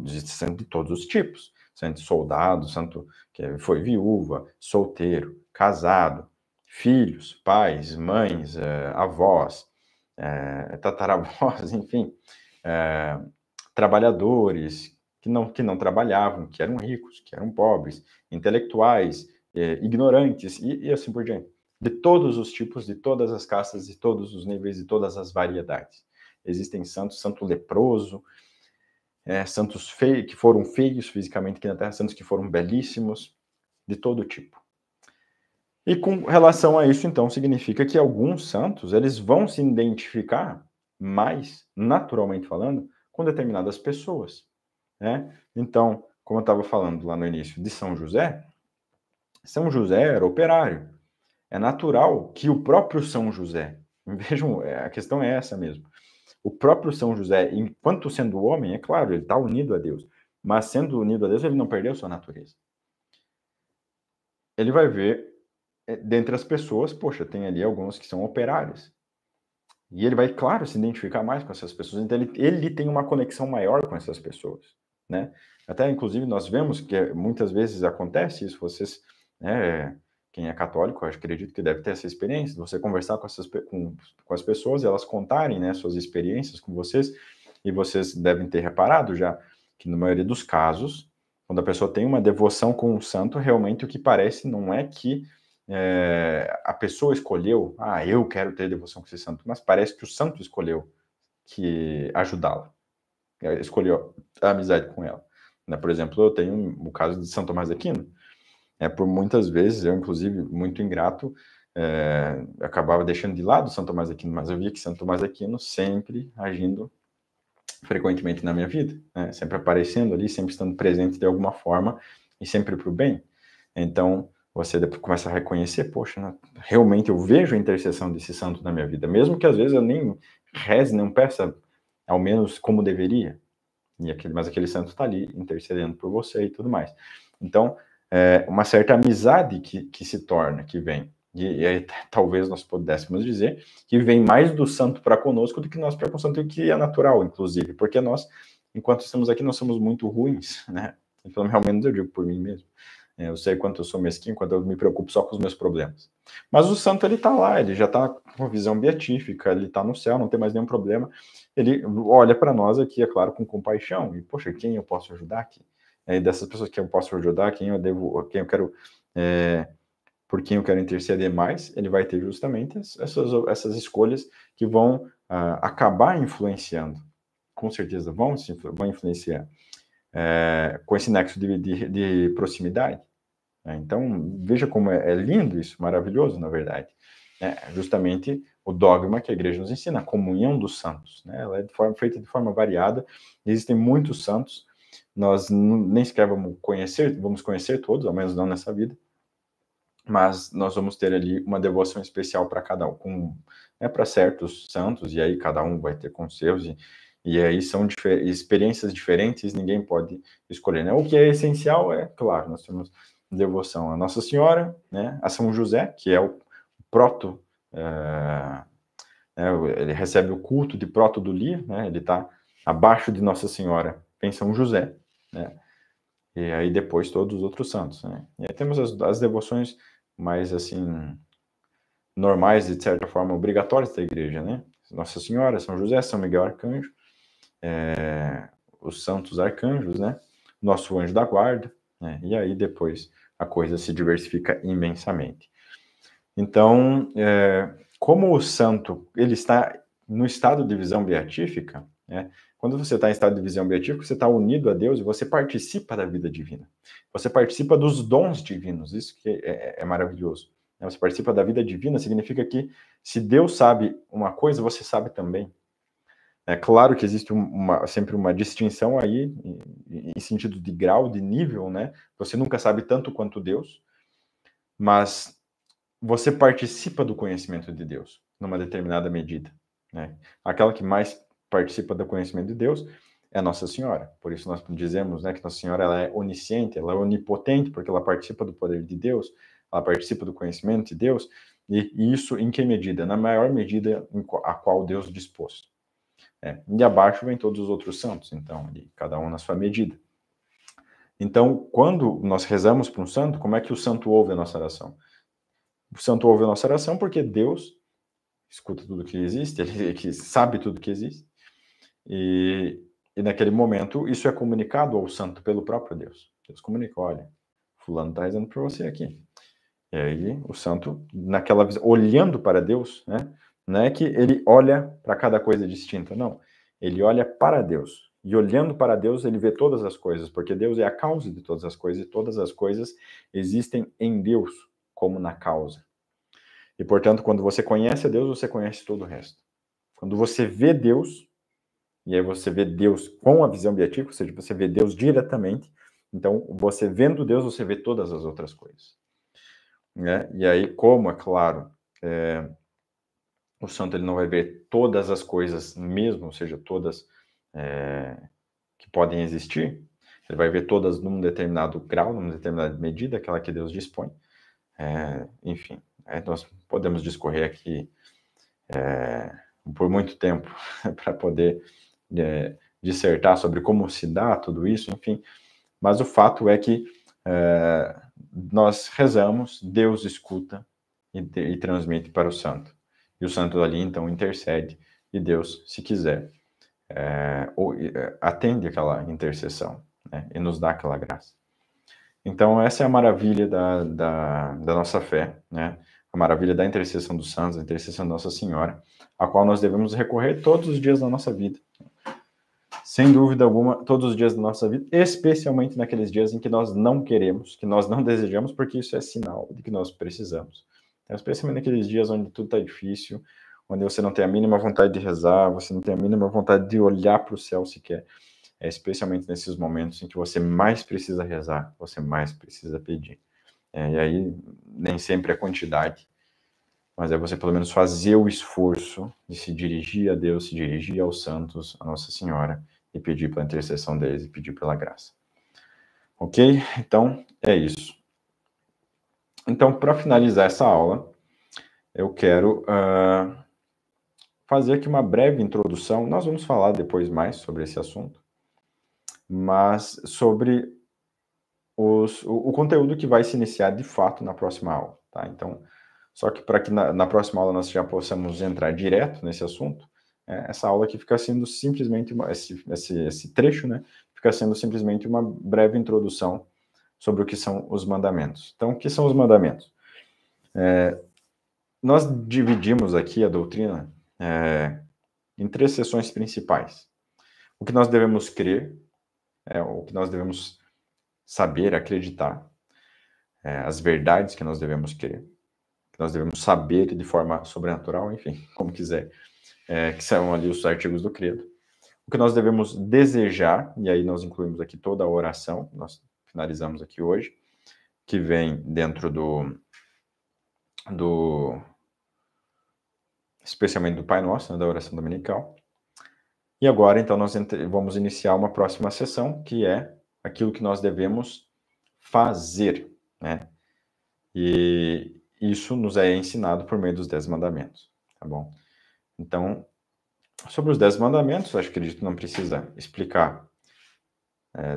Speaker 1: existe santo de todos os tipos. Santo soldado, santo que foi viúva, solteiro, casado, filhos, pais, mães, avós, tataravós, enfim, trabalhadores que não trabalhavam, que eram ricos, que eram pobres, intelectuais, ignorantes e assim por diante. De todos os tipos, de todas as castas, de todos os níveis, de todas as variedades. Existem santos, santo leproso, santos feios, que foram feios fisicamente aqui na Terra, santos que foram belíssimos, de todo tipo. E com relação a isso, então, significa que alguns santos, eles vão se identificar mais, naturalmente falando, com determinadas pessoas, né? Então, como eu estava falando lá no início de São José era operário. É natural que o próprio São José, vejam, a questão é essa mesmo, o próprio São José, enquanto sendo homem, é claro, ele está unido a Deus, mas sendo unido a Deus, ele não perdeu sua natureza. Ele vai ver, dentre as pessoas, poxa, tem ali alguns que são operários. E ele vai, claro, se identificar mais com essas pessoas. Então, ele tem uma conexão maior com essas pessoas, né? Até, inclusive, nós vemos que muitas vezes acontece isso. Vocês, quem é católico, eu acredito que deve ter essa experiência, de você conversar com as pessoas, e elas contarem, né, suas experiências com vocês, e vocês devem ter reparado já que, na maioria dos casos, quando a pessoa tem uma devoção com um santo, realmente o que parece não é que a pessoa escolheu, eu quero ter devoção com esse santo, mas parece que o santo escolheu que ajudá-la, escolheu a amizade com ela. Por exemplo, eu tenho o caso de São Tomás de Aquino. Por muitas vezes, eu, inclusive, muito ingrato, acabava deixando de lado São Tomás de Aquino, mas eu via que São Tomás de Aquino sempre agindo frequentemente na minha vida, né? Sempre aparecendo ali, sempre estando presente de alguma forma e sempre para o bem. Então, você depois começa a reconhecer, poxa, né, realmente eu vejo a intercessão desse santo na minha vida, mesmo que às vezes eu nem reze, não peça, ao menos como deveria, mas aquele santo está ali intercedendo por você e tudo mais. Então, uma certa amizade que se torna, que vem. E aí, talvez nós pudéssemos dizer que vem mais do santo para conosco do que nós para com o santo, que é natural, inclusive, porque nós, enquanto estamos aqui, nós somos muito ruins, né? E pelo menos eu digo por mim mesmo. Eu sei quanto eu sou mesquinho, quanto eu me preocupo só com os meus problemas. Mas o santo, ele está lá, ele já está com visão beatífica, ele está no céu, não tem mais nenhum problema. Ele olha para nós aqui, é claro, com compaixão. E, poxa, quem eu posso ajudar aqui? Dessas pessoas que eu posso ajudar, quem eu quero, por quem eu quero interceder mais, ele vai ter justamente essas escolhas que vão acabar influenciando. Com certeza vão influenciar. Com esse nexo de proximidade. Então, veja como é lindo isso, maravilhoso, na verdade. Justamente o dogma que a igreja nos ensina, a comunhão dos santos. Né? Ela é feita de forma variada, existem muitos santos, nós nem sequer vamos conhecer todos, ao menos não nessa vida, mas nós vamos ter ali uma devoção especial para cada um, para certos santos, e aí cada um vai ter com seus, e aí são experiências diferentes, ninguém pode escolher. Né? O que é essencial claro, nós temos devoção a Nossa Senhora, né, a São José, que é o proto, ele recebe o culto de proto do Lia, né, ele está abaixo de Nossa Senhora, vem São José, né, e aí depois todos os outros santos, né. E aí temos as devoções mais, assim, normais, de certa forma, obrigatórias da igreja, né, Nossa Senhora, São José, São Miguel Arcanjo, os santos arcanjos, né, nosso anjo da guarda, né, e aí depois a coisa se diversifica imensamente. Então, como o santo ele está no estado de visão beatífica, né, quando você está em estado de visão beatífica, você está unido a Deus e você participa da vida divina. Você participa dos dons divinos, isso que é maravilhoso. Você participa da vida divina, significa que se Deus sabe uma coisa, você sabe também. É claro que existe sempre uma distinção aí, em sentido de grau, de nível, né? Você nunca sabe tanto quanto Deus, mas você participa do conhecimento de Deus, numa determinada medida, né? Aquela que mais participa do conhecimento de Deus é Nossa Senhora. Por isso nós dizemos, né, que Nossa Senhora ela é onisciente, ela é onipotente, porque ela participa do poder de Deus, ela participa do conhecimento de Deus, e isso em que medida? Na maior medida a qual Deus dispôs. E abaixo vem todos os outros santos, então, cada um na sua medida. Então, quando nós rezamos para um santo, como é que o santo ouve a nossa oração? O santo ouve a nossa oração porque Deus escuta tudo que existe, ele que sabe tudo que existe, e naquele momento isso é comunicado ao santo pelo próprio Deus. Deus comunica, olha, fulano está rezando por você aqui. E aí o santo, naquela visão, olhando para Deus, né? Não é que ele olha para cada coisa distinta, não. Ele olha para Deus. E olhando para Deus, ele vê todas as coisas, porque Deus é a causa de todas as coisas, e todas as coisas existem em Deus, como na causa. E, portanto, quando você conhece a Deus, você conhece todo o resto. Quando você vê Deus, e aí você vê Deus com a visão beatífica, ou seja, você vê Deus diretamente, então, você vendo Deus, você vê todas as outras coisas. Né? E aí, como, é claro, o santo ele não vai ver todas as coisas mesmo, ou seja, todas que podem existir, ele vai ver todas num determinado grau, numa determinada medida, aquela que Deus dispõe. Enfim, nós podemos discorrer aqui por muito tempo para poder dissertar sobre como se dá tudo isso, enfim, mas o fato é que nós rezamos, Deus escuta e transmite para o santo. E o santo ali, então, intercede, e Deus, se quiser, atende aquela intercessão, né, e nos dá aquela graça. Então, essa é a maravilha da nossa fé, né? A maravilha da intercessão dos santos, a intercessão da Nossa Senhora, a qual nós devemos recorrer todos os dias da nossa vida. Sem dúvida alguma, todos os dias da nossa vida, especialmente naqueles dias em que nós não queremos, que nós não desejamos, porque isso é sinal de que nós precisamos. Então, especialmente naqueles dias onde tudo está difícil, onde você não tem a mínima vontade de rezar, você não tem a mínima vontade de olhar para o céu sequer. Especialmente nesses momentos em que você mais precisa rezar, você mais precisa pedir. E aí, nem sempre é quantidade, mas é você pelo menos fazer o esforço de se dirigir a Deus, se dirigir aos santos, a Nossa Senhora, e pedir pela intercessão deles e pedir pela graça. Ok? Então, é isso. Então, para finalizar essa aula, eu quero fazer aqui uma breve introdução. Nós vamos falar depois mais sobre esse assunto, mas sobre o conteúdo que vai se iniciar de fato na próxima aula, tá? Então, só que para que na próxima aula nós já possamos entrar direto nesse assunto, essa aula aqui fica sendo simplesmente esse trecho, né? Fica sendo simplesmente uma breve introdução sobre o que são os mandamentos. Então, o que são os mandamentos? Nós dividimos aqui a doutrina em 3 seções principais. O que nós devemos crer, o que nós devemos saber, acreditar, as verdades que nós devemos crer, que nós devemos saber de forma sobrenatural, enfim, como quiser, que são ali os artigos do credo. O que nós devemos desejar, e aí nós incluímos aqui toda a oração, nós finalizamos aqui hoje, que vem dentro especialmente do Pai Nosso, né, da oração dominical. E agora, então, nós vamos iniciar uma próxima sessão, que é aquilo que nós devemos fazer, né? E isso nos é ensinado por meio dos 10 mandamentos, tá bom? Então, sobre os 10 mandamentos, acho que acredito que não precisa explicar,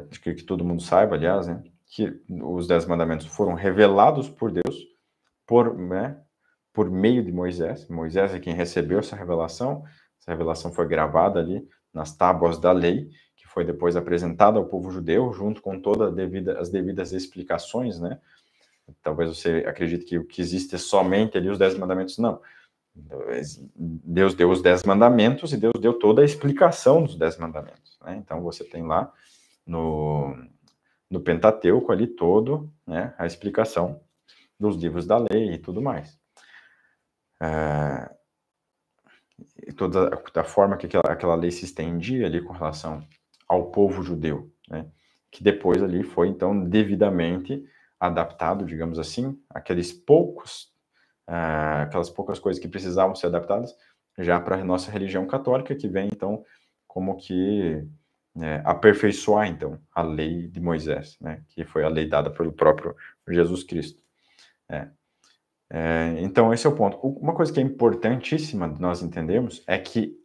Speaker 1: acho que todo mundo saiba, aliás, né, que os 10 mandamentos foram revelados por Deus, por meio de Moisés. Moisés é quem recebeu essa revelação foi gravada ali nas tábuas da lei, que foi depois apresentada ao povo judeu, junto com todas as devidas explicações, né? Talvez você acredite que o que existe é somente ali os 10 mandamentos, não. Deus deu os 10 mandamentos e Deus deu toda a explicação dos 10 mandamentos, né? Então você tem lá no Pentateuco ali todo, né, a explicação dos livros da lei e tudo mais. toda a forma que aquela lei se estendia ali com relação ao povo judeu, né? Que depois ali foi, então, devidamente adaptado, digamos assim, aquelas poucas coisas que precisavam ser adaptadas já para a nossa religião católica, que vem, então, como que aperfeiçoar, então, a lei de Moisés, né? Que foi a lei dada pelo próprio Jesus Cristo. Então, esse é o ponto. Uma coisa que é importantíssima de nós entendermos é que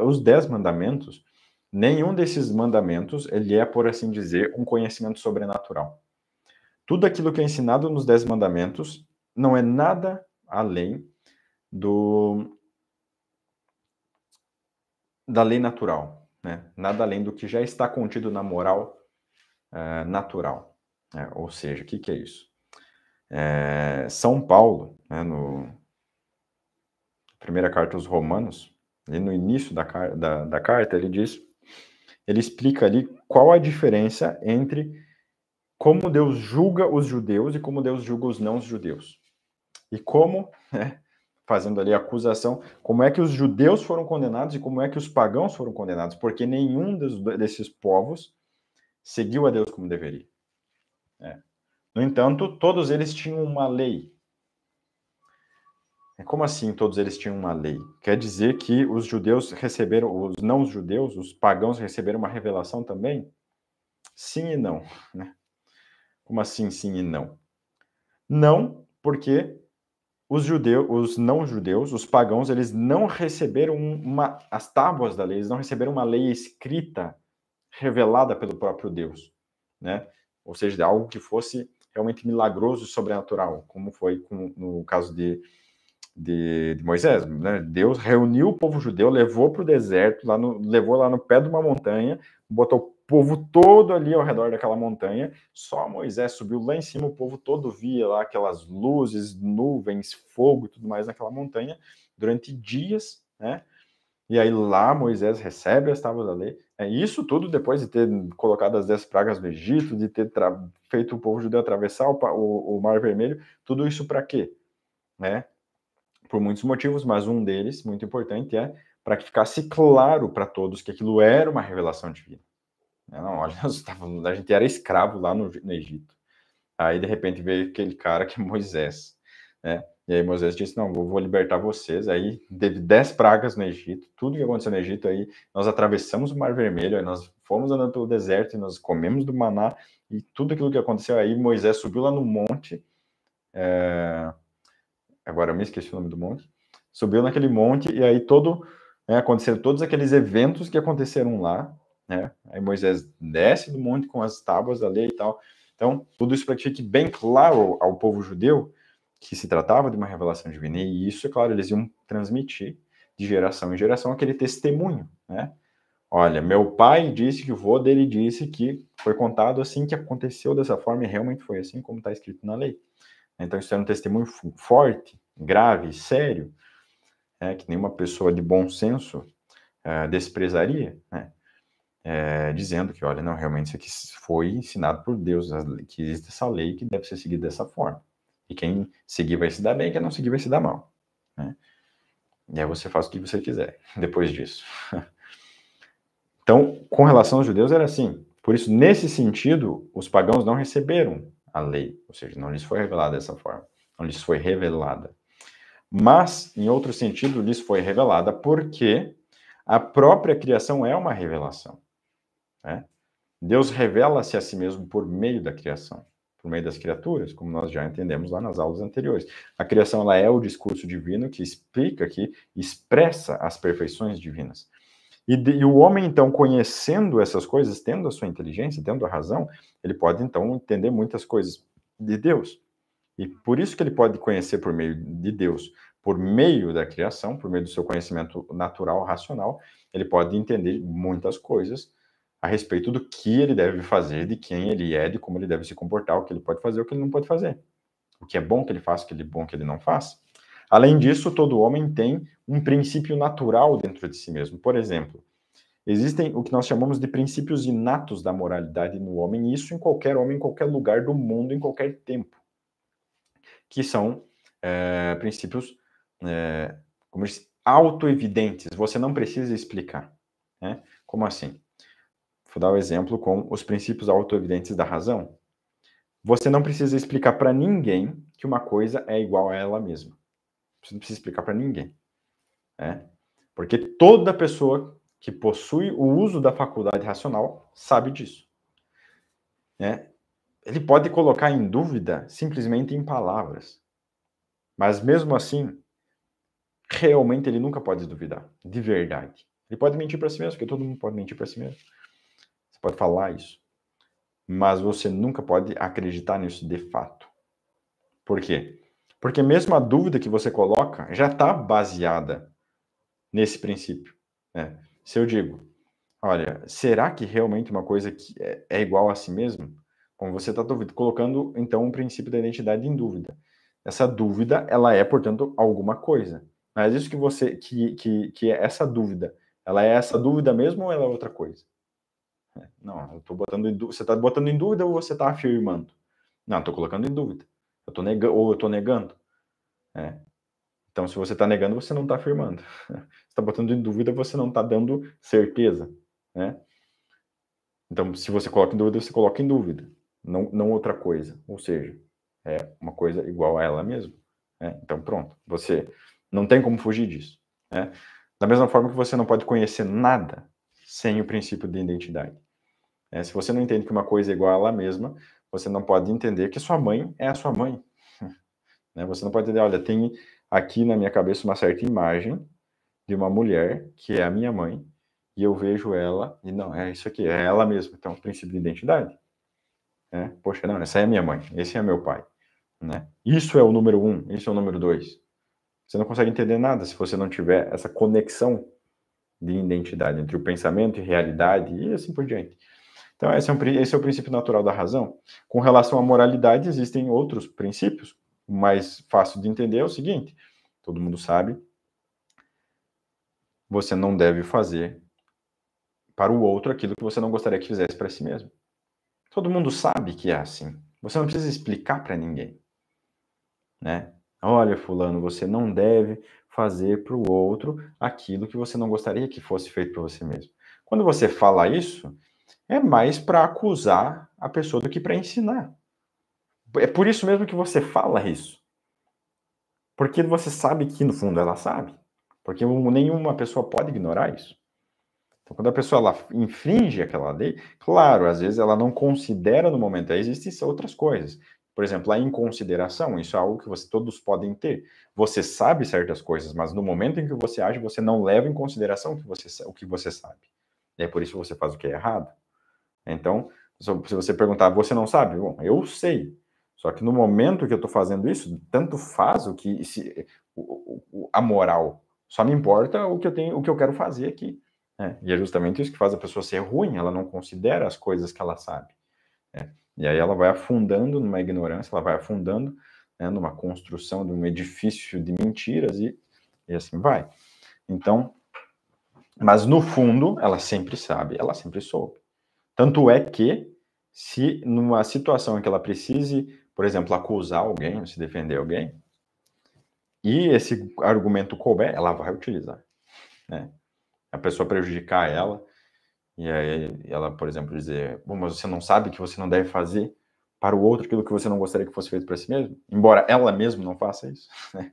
Speaker 1: os 10 mandamentos, nenhum desses mandamentos, ele é, por assim dizer, um conhecimento sobrenatural. Tudo aquilo que é ensinado nos 10 mandamentos não é nada além da lei natural, né? Nada além do que já está contido na moral natural. Ou seja, o que é isso? São Paulo, né, no primeira carta aos Romanos, ali no início da carta, ele explica ali qual a diferença entre como Deus julga os judeus e como Deus julga os não-judeus. E como, fazendo ali a acusação, como é que os judeus foram condenados e como é que os pagãos foram condenados, porque nenhum desses povos seguiu a Deus como deveria. No entanto, todos eles tinham uma lei. Como assim todos eles tinham uma lei? Quer dizer que os judeus receberam, os não-judeus, os pagãos receberam uma revelação também? Sim e não, né? Como assim sim e não? Não, porque os judeus, os não-judeus, os pagãos, eles não receberam as tábuas da lei, eles não receberam uma lei escrita, revelada pelo próprio Deus, né? Ou seja, algo que fosse realmente milagroso e sobrenatural, como foi no caso de Moisés, né? Deus reuniu o povo judeu, levou para o deserto, levou lá no pé de uma montanha, botou o povo todo ali ao redor daquela montanha, só Moisés subiu lá em cima, o povo todo via lá aquelas luzes, nuvens, fogo e tudo mais naquela montanha, durante dias, né? E aí lá Moisés recebe as tábuas da lei, isso tudo depois de ter colocado as 10 pragas no Egito, de ter feito o povo judeu atravessar o Mar Vermelho, tudo isso para quê? Né? Por muitos motivos, mas um deles, muito importante, é para que ficasse claro para todos que aquilo era uma revelação divina. Não, olha, a gente era escravo lá no Egito. Aí, de repente, veio aquele cara que é Moisés, né? E aí Moisés disse, não, eu vou libertar vocês. Aí teve 10 pragas no Egito, tudo que aconteceu no Egito, aí nós atravessamos o Mar Vermelho, aí nós fomos andando pelo deserto e nós comemos do maná, e tudo aquilo que aconteceu aí, Moisés subiu lá no monte, agora eu me esqueci o nome do monte, subiu naquele monte e aí aconteceram todos aqueles eventos que aconteceram lá, né? Aí Moisés desce do monte com as tábuas da lei e tal. Então, tudo isso para que fique bem claro ao povo judeu que se tratava de uma revelação divina. E isso, é claro, eles iam transmitir de geração em geração aquele testemunho, né? Olha, meu pai disse que o vô dele disse que foi contado assim, que aconteceu dessa forma e realmente foi assim como está escrito na lei. Então, isso é um testemunho forte, grave, sério, que nenhuma pessoa de bom senso desprezaria, né? Dizendo que, olha, não, realmente isso aqui foi ensinado por Deus, que existe essa lei que deve ser seguida dessa forma. E quem seguir vai se dar bem, quem não seguir vai se dar mal. Né? E aí você faz o que você quiser depois disso. Então, com relação aos judeus, era assim. Por isso, nesse sentido, os pagãos não receberam a lei, ou seja, não lhes foi revelada dessa forma, não lhes foi revelada. Mas, em outro sentido, lhes foi revelada porque a própria criação é uma revelação. Né? Deus revela-se a si mesmo por meio da criação, por meio das criaturas, como nós já entendemos lá nas aulas anteriores. A criação ela é o discurso divino que explica, que expressa as perfeições divinas. E o homem, então, conhecendo essas coisas, tendo a sua inteligência, tendo a razão, ele pode, então, entender muitas coisas de Deus. E por isso que ele pode conhecer por meio de Deus, por meio da criação, por meio do seu conhecimento natural, racional, ele pode entender muitas coisas a respeito do que ele deve fazer, de quem ele é, de como ele deve se comportar, o que ele pode fazer, o que ele não pode fazer. O que é bom que ele faça, o que é bom que ele não faça. Além disso, todo homem tem um princípio natural dentro de si mesmo. Por exemplo, existem o que nós chamamos de princípios inatos da moralidade no homem, e isso em qualquer homem, em qualquer lugar do mundo, em qualquer tempo, que são princípios, como autoevidentes, você não precisa explicar, né? Como assim? Vou dar o exemplo com os princípios autoevidentes da razão. Você não precisa explicar para ninguém que uma coisa é igual a ela mesma. Você não precisa explicar para ninguém, né? Porque toda pessoa que possui o uso da faculdade racional sabe disso, né? Ele pode colocar em dúvida simplesmente em palavras, mas mesmo assim, realmente ele nunca pode duvidar, de verdade. Ele pode mentir para si mesmo, porque todo mundo pode mentir para si mesmo. Você pode falar isso, mas você nunca pode acreditar nisso de fato. Por quê? Porque mesmo a dúvida que você coloca já está baseada nesse princípio, né? Se eu digo, olha, será que realmente uma coisa que é igual a si mesmo? Como você está colocando, então, o princípio da identidade em dúvida. Essa dúvida, ela é, portanto, alguma coisa. Mas isso que você, que é essa dúvida, ela é essa dúvida mesmo ou ela é outra coisa? Não, eu tô botando em dúvida. Você está botando em dúvida ou você está afirmando? Não, estou colocando em dúvida. Eu estou negando, ou eu estou negando. É. Então, se você está negando, você não está afirmando. Você está botando em dúvida, você não está dando certeza, né? Então, se você coloca em dúvida, você coloca em dúvida, não outra coisa. Ou seja, é uma coisa igual a ela mesma, né? Então, pronto. Você não tem como fugir disso, né? Da mesma forma que você não pode conhecer nada sem o princípio de identidade. Se você não entende que uma coisa é igual a ela mesma, você não pode entender que sua mãe é a sua mãe. Né? Você não pode entender, olha, tem aqui na minha cabeça uma certa imagem de uma mulher que é a minha mãe, e eu vejo ela, e não, é isso aqui, é ela mesma. Então, o princípio de identidade. Né? Poxa, não, essa é a minha mãe, esse é meu pai. Né? Isso é o número 1, isso é o número 2. Você não consegue entender nada se você não tiver essa conexão de identidade entre o pensamento e realidade, e assim por diante. Então, esse é o princípio natural da razão. Com relação à moralidade, existem outros princípios. O mais fácil de entender é o seguinte: todo mundo sabe, você não deve fazer para o outro aquilo que você não gostaria que fizesse para si mesmo. Todo mundo sabe que é assim. Você não precisa explicar para ninguém, né? Olha, fulano, você não deve fazer para o outro aquilo que você não gostaria que fosse feito para você mesmo. Quando você fala isso, é mais para acusar a pessoa do que para ensinar. É por isso mesmo que você fala isso. Porque você sabe que, no fundo, ela sabe. Porque nenhuma pessoa pode ignorar isso. Então, quando a pessoa ela infringe aquela lei, claro, às vezes ela não considera no momento. Aí existem outras coisas. Por exemplo, a inconsideração, isso é algo que todos podem ter. Você sabe certas coisas, mas no momento em que você age, você não leva em consideração o que você sabe. E é por isso que você faz o que é errado. Então, se você perguntar, você não sabe? Bom, eu sei. Só que no momento que eu estou fazendo isso, tanto faz a moral. Só me importa o que eu tenho, o que eu quero fazer aqui. Né? E é justamente isso que faz a pessoa ser ruim. Ela não considera as coisas que ela sabe. Né? E aí ela vai afundando numa ignorância, ela vai afundando, né, numa construção de um edifício de mentiras e assim vai. Então, mas no fundo, ela sempre sabe, ela sempre soube. Tanto é que, se numa situação em que ela precise, por exemplo, acusar alguém, se defender alguém, e esse argumento couber, ela vai utilizar, né? A pessoa prejudicar ela, e aí ela, por exemplo, dizer, bom, mas você não sabe que você não deve fazer para o outro aquilo que você não gostaria que fosse feito para si mesmo? Embora ela mesma não faça isso, né?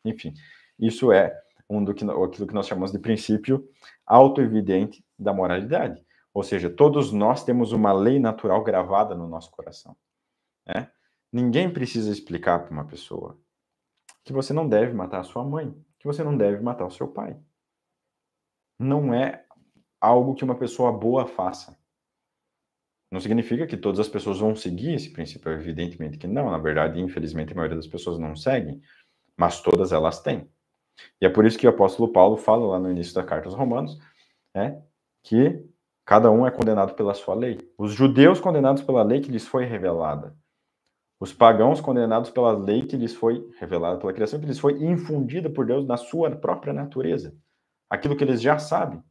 Speaker 1: Enfim, isso é aquilo que nós chamamos de princípio autoevidente da moralidade. Ou seja, todos nós temos uma lei natural gravada no nosso coração. Né? Ninguém precisa explicar para uma pessoa que você não deve matar a sua mãe, que você não deve matar o seu pai. Não é algo que uma pessoa boa faça. Não significa que todas as pessoas vão seguir esse princípio, evidentemente que não. Na verdade, infelizmente, a maioria das pessoas não segue, mas todas elas têm. E é por isso que o apóstolo Paulo fala lá no início da carta aos Romanos, né, que cada um é condenado pela sua lei. Os judeus condenados pela lei que lhes foi revelada. Os pagãos condenados pela lei que lhes foi revelada, pela criação que lhes foi infundida por Deus na sua própria natureza. Aquilo que eles já sabem.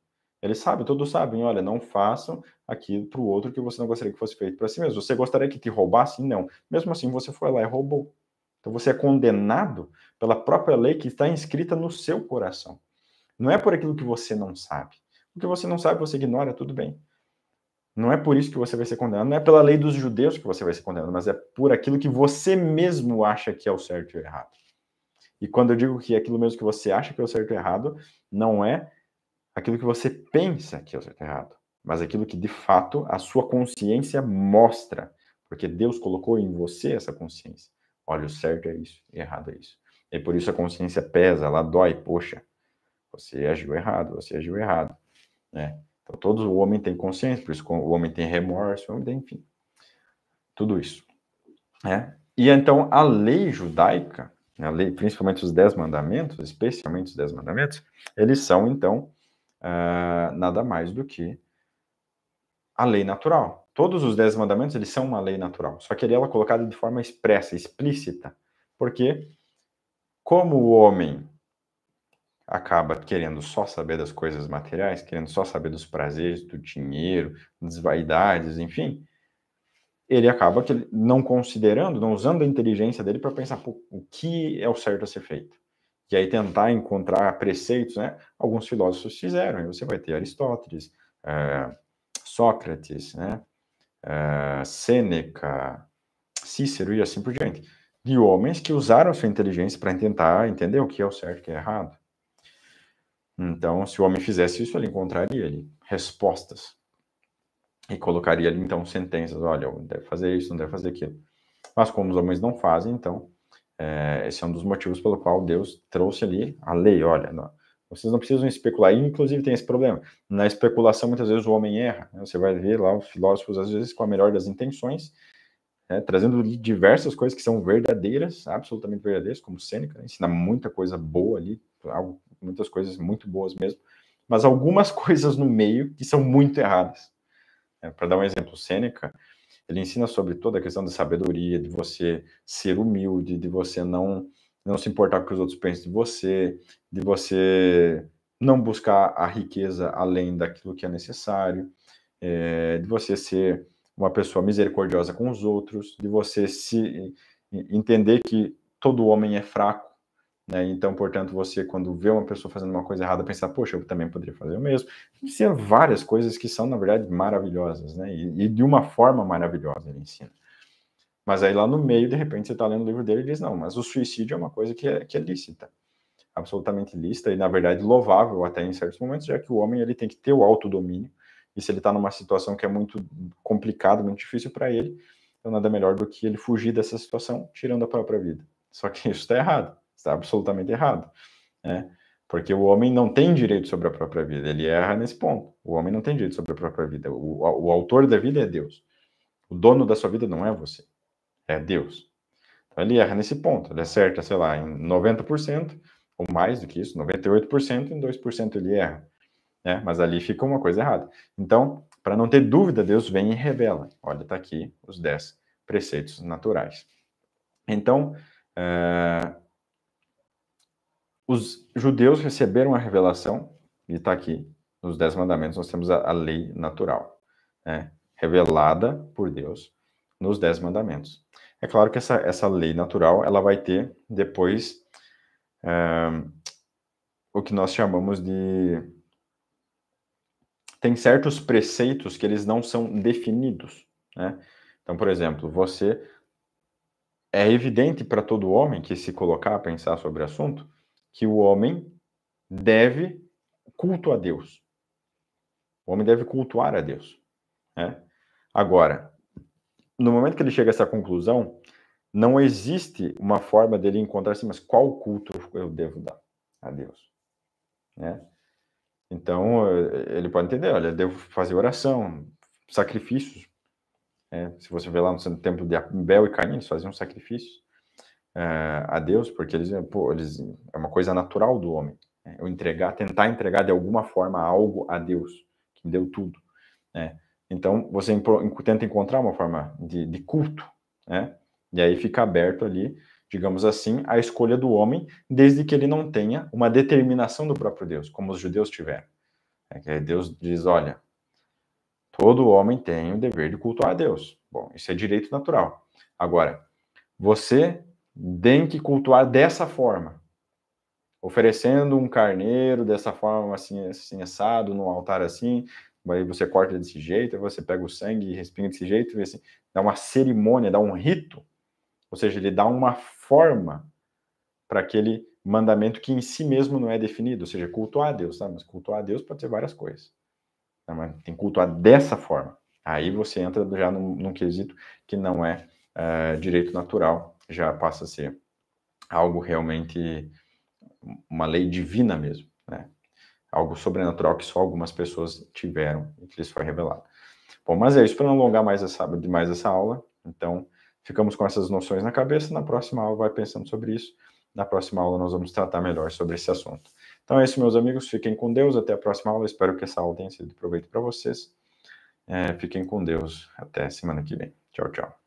Speaker 1: Eles sabem, todos sabem, olha, não façam aquilo para o outro que você não gostaria que fosse feito para si mesmo. Você gostaria que te roubassem? Não. Mesmo assim, você foi lá e roubou. Então você é condenado pela própria lei que está inscrita no seu coração. Não é por aquilo que você não sabe. O que você não sabe, você ignora, tudo bem. Não é por isso que você vai ser condenado, não é pela lei dos judeus que você vai ser condenado, mas é por aquilo que você mesmo acha que é o certo e o errado. E quando eu digo que é aquilo mesmo que você acha que é o certo e o errado, não é aquilo que você pensa que é o certo e o errado, mas aquilo que de fato a sua consciência mostra, porque Deus colocou em você essa consciência. Olha, o certo é isso, o errado é isso. E por isso a consciência pesa, ela dói, poxa, você agiu errado, né? Então todo o homem tem consciência, por isso o homem tem remorso, o homem tem, enfim, tudo isso, né? E então a lei judaica, a lei, principalmente os 10 mandamentos, especialmente os 10 mandamentos, eles são então nada mais do que a lei natural. Todos os 10 mandamentos, eles são uma lei natural, só que ela é colocada de forma expressa, explícita, porque como o homem acaba querendo só saber das coisas materiais, querendo só saber dos prazeres, do dinheiro, das vaidades, enfim, ele acaba não considerando, não usando a inteligência dele para pensar o que é o certo a ser feito. E aí tentar encontrar preceitos, né? Alguns filósofos fizeram, e você vai ter Aristóteles, Sócrates, né? Sêneca, Cícero e assim por diante. De homens que usaram a sua inteligência para tentar entender o que é o certo e o que é errado. Então, se o homem fizesse isso, ele encontraria ali respostas. E colocaria ali, então, sentenças. Olha, deve fazer isso, não deve fazer aquilo. Mas como os homens não fazem, então, esse é um dos motivos pelo qual Deus trouxe ali a lei. Olha, não, vocês não precisam especular. E, inclusive, tem esse problema. Na especulação, muitas vezes, o homem erra. Né? Você vai ver lá os filósofos, às vezes, com a melhor das intenções, trazendo diversas coisas que são verdadeiras, absolutamente verdadeiras, como Sêneca, ensina muita coisa boa ali, muitas coisas muito boas mesmo, mas algumas coisas no meio que são muito erradas. Para dar um exemplo, Sêneca, ele ensina sobre toda a questão da sabedoria, de você ser humilde, de você não se importar com o que os outros pensam de você não buscar a riqueza além daquilo que é necessário, de você ser uma pessoa misericordiosa com os outros, de você se entender que todo homem é fraco, né? Então, portanto, você, quando vê uma pessoa fazendo uma coisa errada, pensar, poxa, eu também poderia fazer o mesmo. Ensina várias coisas que são, na verdade, maravilhosas, né? E de uma forma maravilhosa ele ensina. Mas aí lá no meio, de repente, você está lendo o livro dele e diz, não, mas o suicídio é uma coisa que é lícita, absolutamente lícita e, na verdade, louvável até em certos momentos, já que o homem ele tem que ter o autodomínio, e se ele está numa situação que é muito complicada, muito difícil para ele, então nada melhor do que ele fugir dessa situação, tirando a própria vida. Só que isso está errado, está absolutamente errado, né? Porque o homem não tem direito sobre a própria vida, ele erra nesse ponto. O homem não tem direito sobre a própria vida. O autor da vida é Deus. O dono da sua vida não é você, é Deus. Então ele erra nesse ponto, ele acerta, sei lá, em 90%, ou mais do que isso, 98%, em 2% ele erra. Né? Mas ali fica uma coisa errada. Então, para não ter dúvida, Deus vem e revela. Olha, está aqui os 10 preceitos naturais. Então, os judeus receberam a revelação, e está aqui, nos 10 mandamentos, nós temos a lei natural, né? Revelada por Deus nos 10 mandamentos. É claro que essa lei natural, ela vai ter depois o que nós chamamos de... Tem certos preceitos que eles não são definidos, né? Então, por exemplo, é evidente para todo homem que se colocar a pensar sobre o assunto, que o homem deve culto a Deus. O homem deve cultuar a Deus, né? Agora, no momento que ele chega a essa conclusão, não existe uma forma dele encontrar assim, mas qual culto eu devo dar a Deus, né? Então, ele pode entender, olha, eu devo fazer oração, sacrifícios. Se você vê lá no templo de Abel e Caim, eles faziam sacrifícios a Deus, porque eles é uma coisa natural do homem. Né? Tentar entregar de alguma forma algo a Deus, que deu tudo. Né? Então, você tenta encontrar uma forma de culto, né? E aí fica aberto ali, digamos assim, a escolha do homem, desde que ele não tenha uma determinação do próprio Deus, como os judeus tiveram. Que Deus diz, olha, todo homem tem o dever de cultuar a Deus. Bom, isso é direito natural. Agora, você tem que cultuar dessa forma. oferecendo um carneiro dessa forma, assim, assim, assado, no altar assim, aí você corta desse jeito, aí você pega o sangue e respinga desse jeito, e assim, dá uma cerimônia, dá um rito, ou seja, ele dá uma forma para aquele mandamento que em si mesmo não é definido, ou seja, cultuar a Deus, tá? Mas cultuar a Deus pode ser várias coisas. Tá? Mas tem que cultuar dessa forma. Aí você entra já num quesito que não é direito natural, já passa a ser algo realmente, uma lei divina mesmo, né? Algo sobrenatural que só algumas pessoas tiveram e que lhes foi revelado. Bom, mas é isso, para não alongar demais essa aula, então ficamos com essas noções na cabeça, na próxima aula vai pensando sobre isso, na próxima aula nós vamos tratar melhor sobre esse assunto. Então é isso, meus amigos, fiquem com Deus, até a próxima aula, espero que essa aula tenha sido de proveito para vocês, fiquem com Deus, até semana que vem, tchau, tchau.